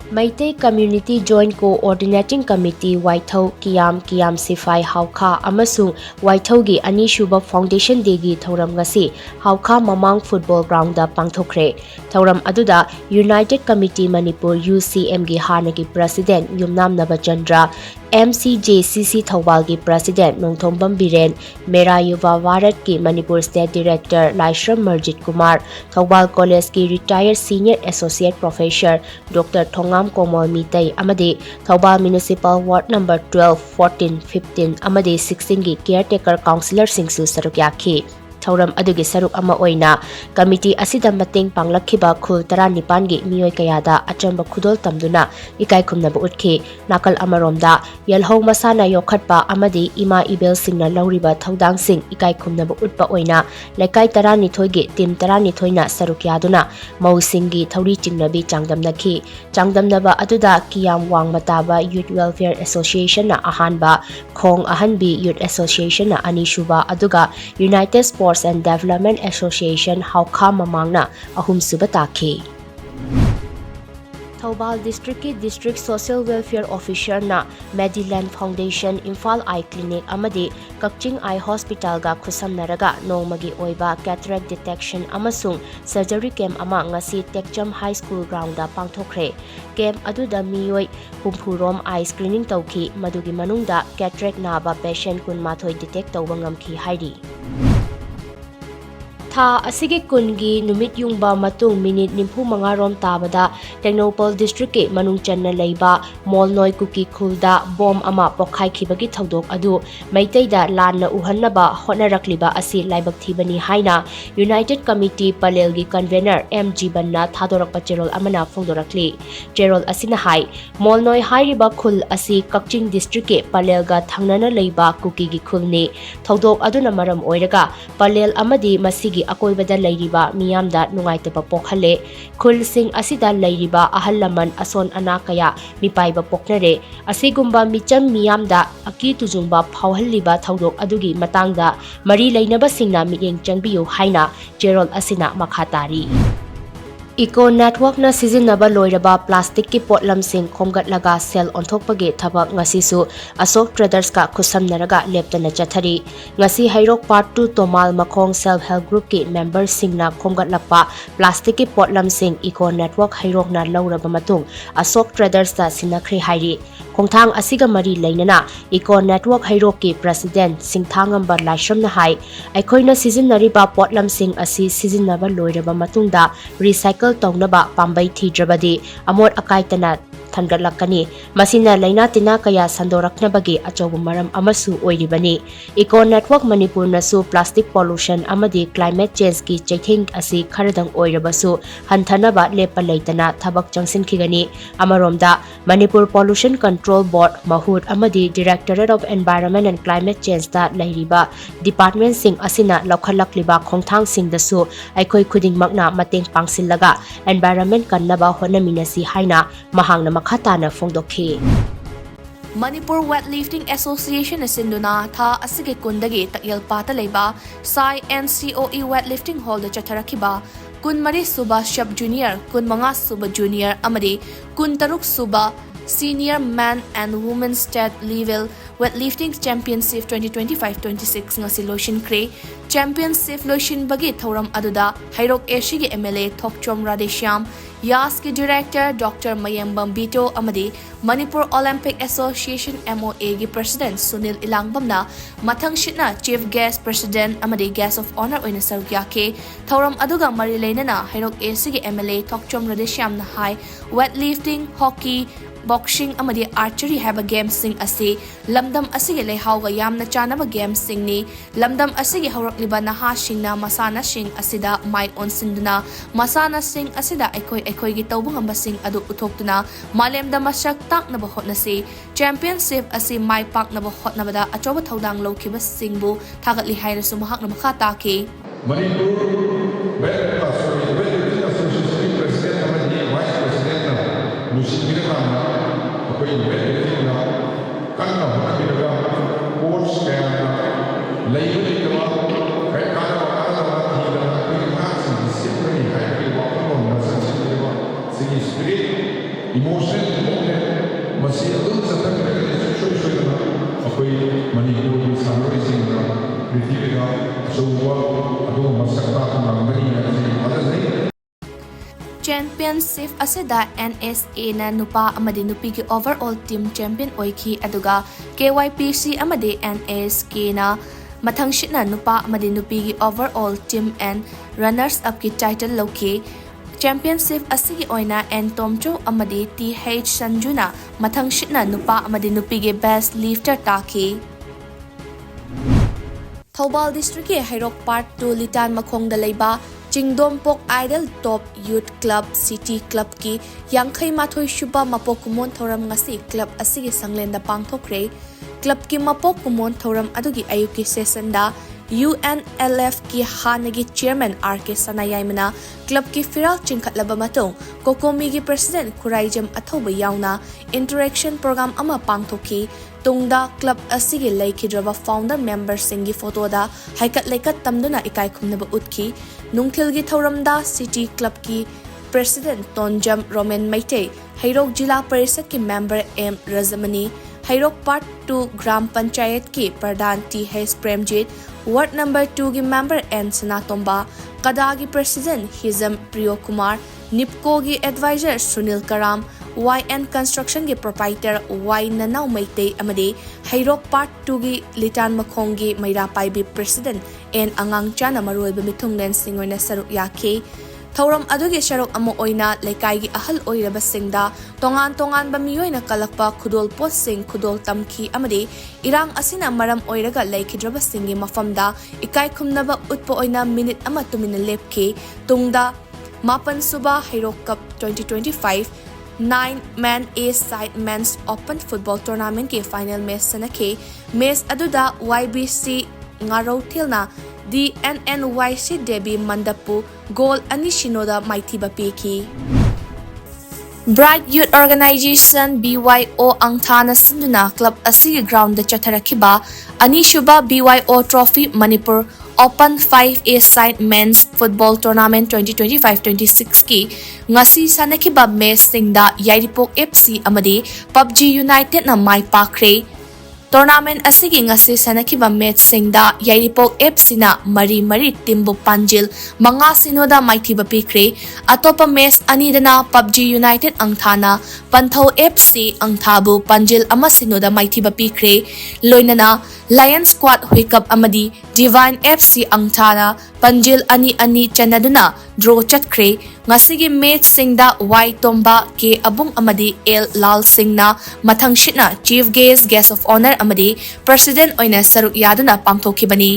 Maitei Community Joint Coordinating Committee Waithau Kiyam Sifai Hauka amasung Waithau gi Anishuba Foundation Day gi Thoram ngasi Hauka Mamang Football Ground da pangthokre Thoram aduda United Committee Manipur UCM gi hanagi President Yumnam Nabachandra MCJCC Thawbal gi President Nongthombam Biren Mera Yuva Varat ki Manipur State Director Laishram Marjit Kumar Thawbal College ki Retired Senior Associate Professor Dr. Thongam Komol Mitay amadi Thawbal Municipal Ward number 12, 14, 15 amadi 16 gi Caretaker Councillor singsu saruk yakhi Thoram adugi saruk ama oina committee asida mateng panglakhiba khul 19 gi miyoi kayada achamba khudol tamduna ikai khumnaba utkhi nakal amaromda yelhou masana yokhatpa amadi ima ibel singna lauriba thodang sing ikai khumnaba utpa oina lekai 12 gi team 12 na saruk yaduna mau singi thauri chingnabi changdamnaba aduda kiyam wang mataba Youth Welfare Association na ahanba khong ahanbi Youth Association na anishuba aduga United Sports and Development Association Hauka Mamangna ahum suba takhi Thawbal District ki District Social Welfare Officer na Mediland Foundation Imphal Eye Clinic amadi Kakching Eye Hospital ga khusamnaraga nongmagi oiba cataract detection amasung surgery camp ama ngasi Tekcham High School ground da pangthokre camp aduda miyoi humpurom eye screening tawki madugi manungda cataract naba patient kun mathoi detect tawba ngamki hairi Tha asigi kungi numit yungba matung minute 95 rom tabada Technopol district ke manung channa leiba molnoi kuki khulda bom ama pokhai khibagi thodok adu maitei da lanna uhannaba honarakliba asi laibak thibani haina United Committee Palel gi convener MG Banna thadorak pacherol amana phongdorakli cherol asina hai molnoi hairiba khul asi Kakching district ke Palel ga thangnana leiba kuki gi khulni thodok aduna maram oiraga Palel amadi masigi akoibada lairiba miyamda nungaitaba pokhale khulsing asida lairiba ahallaman ason anakaya mipaiba poknare asigumba micham miyamda aki tujungba phawhalliba thodok adugi matangda mari leinaba singna miyeng changbiyu haina Gerald asina makhatari Eco Network na sizinaba loiraba plastic ki potlam sing khomgatlaga sell onthokpagi thabak ngasisu Asok Traders ka khusamnaraga leptana chathari ngasi hairok part 2 Tomal Makhong Self Help Group ki members singna khomgatlakpa plastic ki potlam sing Eco Network hairok na lauraba matung Asok Traders ta sinakhri hairi khongthang asiga mari leinana Eco Network hairok ki president Singthangamba Laishram na hai aikhoina sizinariba potlam sing asi sizinaba loiraba matungda recycle Taunaba Pambai Thidrabadi Amor Akaitana Thangatlakani Masina Laina Tina Kaya Sandoraknabagi Achobu Maram Amasu Oiribani Eco Network Manipur nasu plastic pollution amadi climate change ki chaithing asi kharadang oirabasu hanthanaba lepa leitana thabak changsin khigani amaromda Manipur Pollution Control Board Mahut amadi Directorate of Environment and Climate Change da lairiba department sing asina laukhalakliba khongthang sing dasu aikoi khuding makna mateng pangsillaga environment kannaba honaminasi haina mahangna makhatana phongdokhi Manipur Weightlifting Association asinduna tha asige kundagi takyal pata leiba Sai NCOE Weightlifting Hall da chatharakiba kun mari suba sub junior kun manga suba junior amadi kun taruk suba Senior Man and Women State Level Weightlifting Championship 2025-26 ngasi lotion kre Championship lotion bagi thoram aduda Hairok Asia gi MLA Thokchom Radeshyam Yas ki Director Dr. Mayambam Bito amadi Manipur Olympic Association MOA gi President Sunil Ilangbamna mathang shitna Chief Guest President amadi Guest of Honor oina sarukyake thoram aduga mari leinana Hairok Asia gi MLA Thokchom Radeshyam na hai weightlifting hockey boxing amadi archery haba game sing asi lamdam asigi leihawga yamna chanaba game sing ni lamdam asigi hawrakliba naha singna masana sing asida mai on sinduna masana sing asida aikoi gi tawbungamba sing adu uthoktuna malemda masak takna ba hotnasi championship asi mai pakna ba hotnabada achoba thodang lokhiba singbu thagatli haina sumahak na makha taki Manipur Association President amadi Vice President ꯁꯤꯒꯤ spirit emotional ꯃꯁꯤ ꯑꯗꯨꯝ ꯆꯠꯊꯈ꯭ꯔꯒꯗꯤ ꯁꯨꯡꯁꯣꯏ ꯁꯣꯏꯗꯅ ꯑꯩꯈꯣꯏ ꯃꯅꯤꯄꯨꯔꯒꯤ ꯁꯥꯟꯅꯔꯣꯏꯁꯤꯡꯅ ꯄ꯭ꯔꯤꯊꯤꯕꯤꯗ ꯑꯆꯧꯕ ꯑꯗꯨꯒꯨꯝꯕ ꯁꯛ ꯇꯥꯛꯄ ꯉꯝꯒꯅꯤ ꯍꯥꯏꯕꯁꯤ ꯊꯥꯖꯖꯩ. ꯆꯦꯝꯄꯤꯌꯟꯁꯤꯞ ꯑꯁꯤꯗ NSA ꯅ ꯅꯨꯄꯥ ꯑꯃꯗꯤ ꯅꯨꯄꯤꯒꯤ ꯑꯣꯚꯔꯑꯣꯜ ꯇꯤꯝ ꯆꯦꯝꯄꯤꯌꯟ ꯑꯣꯏꯈꯤ ꯑꯗꯨꯒ KYPC ꯑꯃꯗꯤ NSK ꯅ ꯃꯊꯪꯁꯤꯠꯅ ꯅꯨꯄꯥ ꯑꯃꯗꯤ ꯅꯨꯄꯤꯒꯤ ꯑꯣꯚꯔꯑꯣꯜ ꯇꯤꯝ ꯑꯦꯟ ꯔꯅꯔꯁ ꯑꯞꯀꯤ ꯇꯥꯏꯇꯜ ꯂꯧꯈꯤ. ꯆꯦꯝꯄꯤꯌꯟꯁꯤꯞ ꯑꯁꯤꯒꯤ ꯑꯣꯏꯅ ꯇꯣꯝꯆꯧ ꯑꯃꯗꯤ TH ꯁꯟꯖꯨꯅ ꯃꯊꯪꯁꯤꯠꯅ ꯅꯨꯄꯥ ꯑꯃꯗꯤ ꯅꯨꯄꯤꯒꯤ ꯕꯦꯁ ꯂꯤꯐꯇꯔ ꯇꯥꯈꯤ. ꯊꯧꯕꯥꯜ ꯗꯤꯁꯇ꯭ꯔꯤꯛꯀꯤ ꯍꯩꯔꯣꯛ ꯄꯥꯔꯠ 2 ꯂꯤꯇꯥꯟ ꯃꯈꯣꯡꯗ ꯂꯩꯕ ꯆꯤꯡꯗꯣꯝꯄꯣꯛ ꯑꯥꯏꯗꯜ ꯇꯣꯞ ꯌꯨꯠ ꯀ꯭ꯂꯕ ꯁꯤꯇꯤ ꯀ꯭ꯂꯕꯀꯤ 52ꯁꯨꯕ ꯃꯄꯣꯛ ꯀꯨꯝꯑꯣꯟ ꯊꯧꯔꯝ ꯉꯁꯤ ꯀ꯭ꯂꯕ ꯑꯁꯤꯒꯤ ꯁꯪꯂꯦꯟꯗ ꯄꯥꯡꯊꯣꯛꯈ꯭ꯔꯦ. ꯀ꯭ꯂꯕꯀꯤ ꯃꯄꯣꯛ ꯀꯨꯝꯑꯣꯟ ꯊꯧꯔꯝ ꯑꯗꯨꯒꯤ ꯑꯌꯨꯛꯀꯤ ꯁꯦꯁꯟꯗ UNLFꯀꯤ ꯍꯥꯟꯅꯒꯤ ꯆꯦꯌꯔꯃꯦꯟ RK ꯁꯅꯥꯌꯥꯏꯃꯅ ꯀ꯭ꯂꯕꯀꯤ ꯐꯤꯔꯥꯜ ꯆꯤꯡꯈꯠꯂꯕ ꯃꯇꯨꯡ ꯀꯣꯀꯣꯃꯤꯒꯤ ꯄ꯭ꯔꯦꯁꯤꯗꯦꯟꯠ ꯈꯨꯔꯥꯏꯖꯝ ꯑꯊꯧꯕ ꯌꯥꯎꯅ ꯏꯟꯇꯔꯦꯛꯁꯟ ꯄ꯭ꯔꯣꯒ꯭ꯔꯥꯝ ꯑꯃ ꯄꯥꯡꯊꯣꯛꯈꯤ. ꯇꯨꯡꯗ ꯀ꯭ꯂꯕ ꯑꯁꯤꯒꯤ ꯂꯩꯈꯤꯗ꯭ꯔꯕ ꯐꯥꯎꯟꯗꯔ ꯃꯦꯝꯕꯔꯁꯤꯡꯒꯤ ꯐꯣꯇꯣꯗ ꯍꯩꯀꯠ ꯂꯩꯀꯠ ꯇꯝꯗꯨꯅ ꯏꯀꯥꯏ ꯈꯨꯝꯅꯕ ꯎꯠꯈꯤ. ꯅꯨꯡꯊꯤꯜꯒꯤ ꯊꯧꯔꯝꯗ ꯁꯤꯇꯤ ꯀ꯭ꯂꯕꯀꯤ ꯄ꯭ꯔꯦꯁꯤꯗꯦꯟꯠ ꯇꯣꯟꯖꯝ ꯔꯣꯃꯦꯟ ꯃꯩꯇꯩ, ꯍꯩꯔꯣꯛ ꯖꯤꯂꯥ ꯄꯔꯤषꯠꯀꯤ member M Rajmani, Heirok part 2 ꯒ꯭ꯔꯥꯝ PANCHAYATꯀꯤ ꯄ꯭ꯔꯙꯥꯟ TH ꯄ꯭ꯔꯦꯝꯖꯤꯠ, ꯋꯥꯔꯗ नंबर 2ꯒꯤ ꯃꯦꯝꯕꯔ N ꯁꯅꯥꯇꯣꯝꯕ, ꯀꯗꯥꯒꯤ ꯄ꯭ꯔꯦꯁꯤꯗꯦꯟꯠ ꯍꯤꯖꯝ ꯄ꯭ꯔꯤꯌꯣꯀꯨꯃꯥꯔ, ꯅꯤꯞꯀꯣꯒꯤ ꯑꯦꯗꯚꯥꯏꯖꯔ ꯁꯨꯅꯤꯜ ꯀꯔꯥꯝ, YN ꯀꯟꯁꯇ꯭ꯔꯛꯁꯟꯒꯤ ꯄ꯭ꯔꯣꯄꯥꯏꯇꯔ Y ꯅꯅꯥꯎ ꯃꯩꯇꯩ ꯑꯃꯗꯤ ꯍꯩꯔꯣꯛ ꯄꯥꯔꯠ 2ꯒꯤ ꯂꯤꯇꯥꯟ ꯃꯈꯣꯡꯒꯤ ꯃꯩꯔꯥꯄꯥꯏꯕꯤ ꯄ꯭ꯔꯦꯁꯤꯗꯦꯟꯠ N ꯑꯉꯥꯡꯆꯥꯅ ꯃꯔꯨꯑꯣꯏꯕ ꯃꯤꯊꯨꯡꯂꯦꯟꯁꯤꯡ ꯑꯣꯏꯅ ꯁꯔꯨꯛ ꯌꯥꯈꯤ. ꯊꯧꯔꯝ ꯑꯗꯨꯒꯤ ꯁꯔꯨꯛ ꯑꯃ ꯑꯣꯏꯅ ꯂꯩꯀꯥꯏꯒꯤ ꯑꯍꯜ ꯑꯣꯏꯔꯕꯁꯤꯡꯗ ꯇꯣꯉꯥꯟ ꯇꯣꯉꯥꯟꯕ ꯃꯤꯑꯣꯏꯅ ꯀꯜꯂꯛꯄ ꯈꯨꯗꯣꯜ ꯄꯣꯠꯁꯤꯡ ꯈꯨꯗꯣꯜ ꯇꯝꯈꯤ ꯑꯃꯗꯤ ꯏꯔꯥꯡ ꯑꯁꯤꯅ ꯃꯔꯝ ꯑꯣꯏꯔꯒ ꯂꯩꯈꯤꯗ꯭ꯔꯕꯁꯤꯡꯒꯤ ꯃꯐꯝꯗ ꯏꯀꯥꯏ ꯈꯨꯝꯅꯕ ꯎꯠꯄ ꯑꯣꯏꯅ ꯃꯤꯅꯤꯠ ꯑꯃ ꯇꯨꯃꯤꯟꯅ ꯂꯦꯞꯈꯤ. ꯇꯨꯡꯗ 7ꯁꯨꯕ Heirok cup 2025 9-man A-side men's open football tournamentꯀꯤ ꯐꯥꯏꯅꯦꯜ ꯃꯦꯆ ꯁꯥꯟꯅꯈꯤ. ꯃꯦꯆ ꯑꯗꯨꯗ YBC ꯉꯥꯔꯧꯊꯦꯜꯅ DNNYC Devi Mandappu goal 2-0ꯗ ꯃꯥꯏꯊꯤꯕ ꯄꯤꯈꯤ. Bright Youth Organization BYO ꯑꯪꯊꯥꯅ ꯁꯤꯟꯗꯨꯅ ꯀ꯭ꯂꯕ ꯑꯁꯤꯒꯤ ꯒ꯭ꯔꯥꯎꯟꯗ ꯆꯠꯊꯔꯛꯈꯤꯕ 2ꯁꯨꯕ BYO Trophy Manipur Open 5A-side Men's Football Tournament 2025-26ꯀꯤ ꯉꯁꯤ ꯁꯥꯟꯅꯈꯤꯕ ꯃꯦꯆꯁꯤꯡꯗ ꯌꯥꯏꯔꯤꯄꯣꯛ FC ꯑꯃꯗꯤ PUBG Unitedꯅ ꯃꯥꯏ ꯄꯥꯛꯈ꯭ꯔꯦ. ꯇꯣꯔꯅꯥꯃꯦꯟꯠ ꯑꯁꯤꯒꯤ ꯉꯁꯤ ꯁꯥꯟꯅꯈꯤꯕ ꯃꯦꯆꯁꯤꯡꯗ ꯌꯥꯏꯔꯤꯄꯣꯛ FCꯅ 3-3 ꯇꯤꯝꯕꯨ ꯄꯥꯟꯖꯤꯜ 5-0ꯗ ꯃꯥꯏꯊꯤꯕ ꯄꯤꯈ꯭ꯔꯦ. ꯑꯇꯣꯞꯄ ꯃꯦꯆ ꯑꯅꯤꯗꯅ PUBG United ꯑꯪꯊꯥꯅ ꯄꯟꯊꯧ FC ꯑꯪꯊꯥꯕꯨ ꯄꯥꯟꯖꯤꯜ 1-0ꯗ ꯃꯥꯏꯊꯤꯕ ꯄꯤꯈ꯭ꯔꯦ. ꯂꯣꯏꯅꯅ ꯂꯥꯌꯟ ꯁ꯭ꯀ꯭ꯋꯥꯠ ꯍꯨꯏꯀꯞ ꯑꯃꯗꯤ ꯗꯤꯚꯥꯏꯟ FC ꯑꯪꯊꯥꯅ ꯄꯥꯟꯖꯤꯜ 2-2 ꯆꯟꯅꯗꯨꯅ ꯗ꯭ꯔꯣ ꯆꯠꯈ꯭ꯔꯦ. ꯉꯁꯤꯒꯤ ꯃꯦꯆꯁꯤꯡꯗ Y ꯇꯣꯝꯕ, K ꯑꯕꯨꯡ ꯑꯃꯗꯤ L ꯂꯥꯜ ꯁꯤꯡꯅ ꯃꯊꯪꯁꯤꯠꯅ ꯆꯤꯐ ꯒꯦꯁ ꯑꯣꯐ ꯑꯣꯅꯔ ꯑꯃꯗꯤ ꯄ꯭ꯔꯦꯁꯤꯗꯦꯟꯠ ꯑꯣꯏꯅ ꯁꯔꯨꯛ ꯌꯥꯗꯨꯅ ꯄꯥꯡꯊꯣꯛꯈꯤꯕꯅꯤ.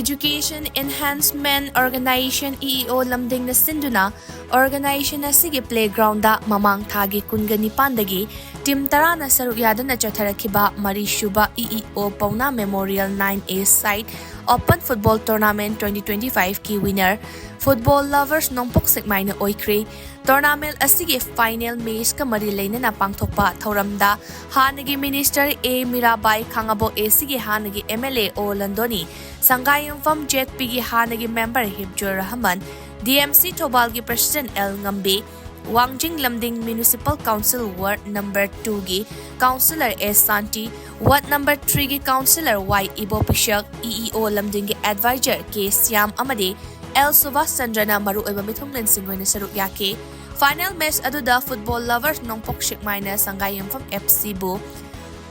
Education Enhancement Organization EEO ꯂꯝꯗꯤꯡꯅ ꯁꯤꯟꯗꯨꯅ ꯑꯣꯔꯒꯅꯥꯏꯖꯦꯁꯟ ꯑꯁꯤꯒꯤ ꯄ꯭ꯂꯦꯒ꯭ꯔꯥꯎꯟꯗ ꯃꯃꯥꯡ ꯊꯥꯒꯤ 19ꯗꯒꯤ ꯇꯤꯝ 10ꯅ ꯁꯔꯨꯛ ꯌꯥꯗꯨꯅ ꯆꯠꯊꯔꯛꯈꯤꯕ 3ꯁꯨꯕ EEO Paona memorial 9A-side Open Football Tournament 2025ꯀꯤ ꯋꯤꯅꯔ ꯐꯨꯠꯕꯣꯜ ꯂꯚꯔꯁ ꯅꯣꯡꯄꯣꯛ ꯁꯦꯛꯃꯥꯏꯅ ꯑꯣꯏꯈ꯭ꯔꯦ. ꯇꯣꯔꯅꯥꯃꯦꯟꯠ ꯑꯁꯤꯒꯤ ꯐꯥꯏꯅꯦꯜ ꯃꯦꯆꯀ ꯃꯔꯤ ꯂꯩꯅꯅ ꯄꯥꯡꯊꯣꯛꯄ ꯊꯧꯔꯝꯗ ꯍꯥꯟꯅꯒꯤ ꯃꯤꯅꯤꯁꯇꯔ A ꯃꯤꯔꯥꯕꯥꯏ, ꯈꯥꯡꯉꯕꯣꯛ ACꯒꯤ ꯍꯥꯟꯅꯒꯤ MLA O ꯂꯟꯗꯣꯅꯤ, ꯁꯪꯒꯥꯏꯌꯨꯝꯐꯝ ZPꯒꯤ ꯍꯥꯟꯅꯒꯤ ꯃꯦꯝꯕꯔ Hibjur Rahman, DMC ꯊꯧꯕꯥꯜꯒꯤ president L Ngambi, Wangjing Lamding municipal council ward number 2 की councillor S Santi, ward number 3 की काउंसिलर वाई इबोपिशक, ईईओ लमदिंग के एडवाइजर के श्याम अमदे एल सुभाष चंद्रना मरुओइबा मिथुंगलेन सिंगोइना सरुक याके। फाइनल मैच अदुदा फुटबॉल लवर्स नोंपोक शिकमाइना संगायमफम एफसी बु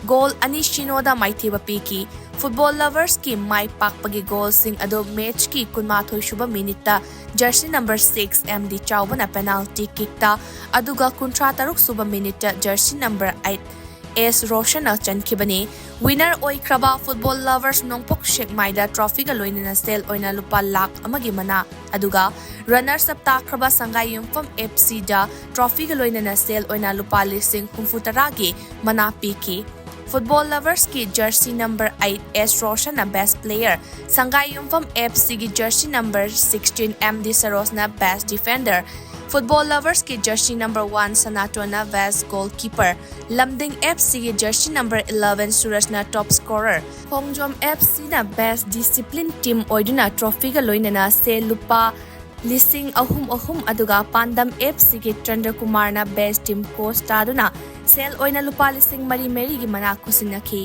गोल 2-0 माइथीबा पीकी। फुटबॉल लवर्स की माई पाकपगी गोल सिंग अदो मैच की 19 शुभ मिनिटा जर्सी नंबर 6 एमडी चाउबना पेनाल्टी किकता अदुगा 53 शुभ मिनिटा जर्सी नंबर 8 एस रोशन चनखिबनी। विनर ओइख्रबा फुटबॉल लवर्स नोंपोक शेकमाइदा ट्रॉफी गा लोइनना सेल ओइना लुपा लाख अमगी मना अदुगा रनर्स अप ताख्रबा संगायुमफम एफसी दा ट्रॉफी गा लोइनना सेल ओइना लुपा लिसिंग 50 गी मना पीकी। फुटबॉल लवर्स की jersey number 8 S Roshan best player, Sangaiyumpham FC की जर्सी नंबर 16 एमडी सरोजना बेस्ट डिफेंडर, फुटबॉल लवर्स की जर्सी नंबर 1 सनाटोना बेस्ट गोलकीपर, लमदिंग एफसी की जर्सी नंबर 11 सूरजना टॉप स्कोरर, खोंगजोम एफसी ना बेस्ट डिसिप्लिन टीम ओइदुना ट्रॉफी गा लोइनना से लुपा Lising ahum aduga Pandam FC gi Chandra Kumarna best team coach taduna sel oina lupa lising mari gi mana kusinaki.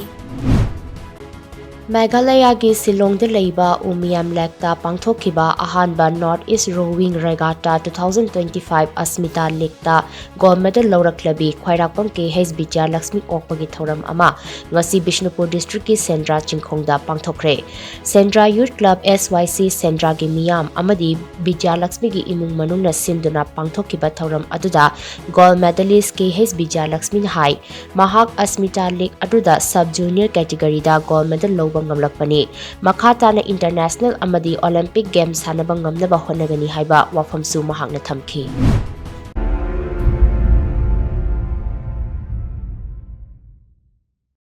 Meghalaya gi Silong de leiba Umiam Lekta pangthokhiba ahanba North East Rowing Regatta 2025 Asmita Lekta gold medal lauraklabi khwairakpam ke Bijya Lakshmi okpagi thoram ama ngasi Bishnupur district ki Sendra Chingkhongda pangthokre. Sendra Youth Club SYC Sendra gi miyam amadi Bijya Lakshmi gi imung manungna sinduna pangthokhiba thoram aduda gold medalist ke Bijya Lakshmi hai mahak Asmita Lek aduda sub junior category da gold medal loba ngamlakpani makata na international amadi Olympic Games hanabang ngamnaba honagani haiba wafamsu mahakna thamki.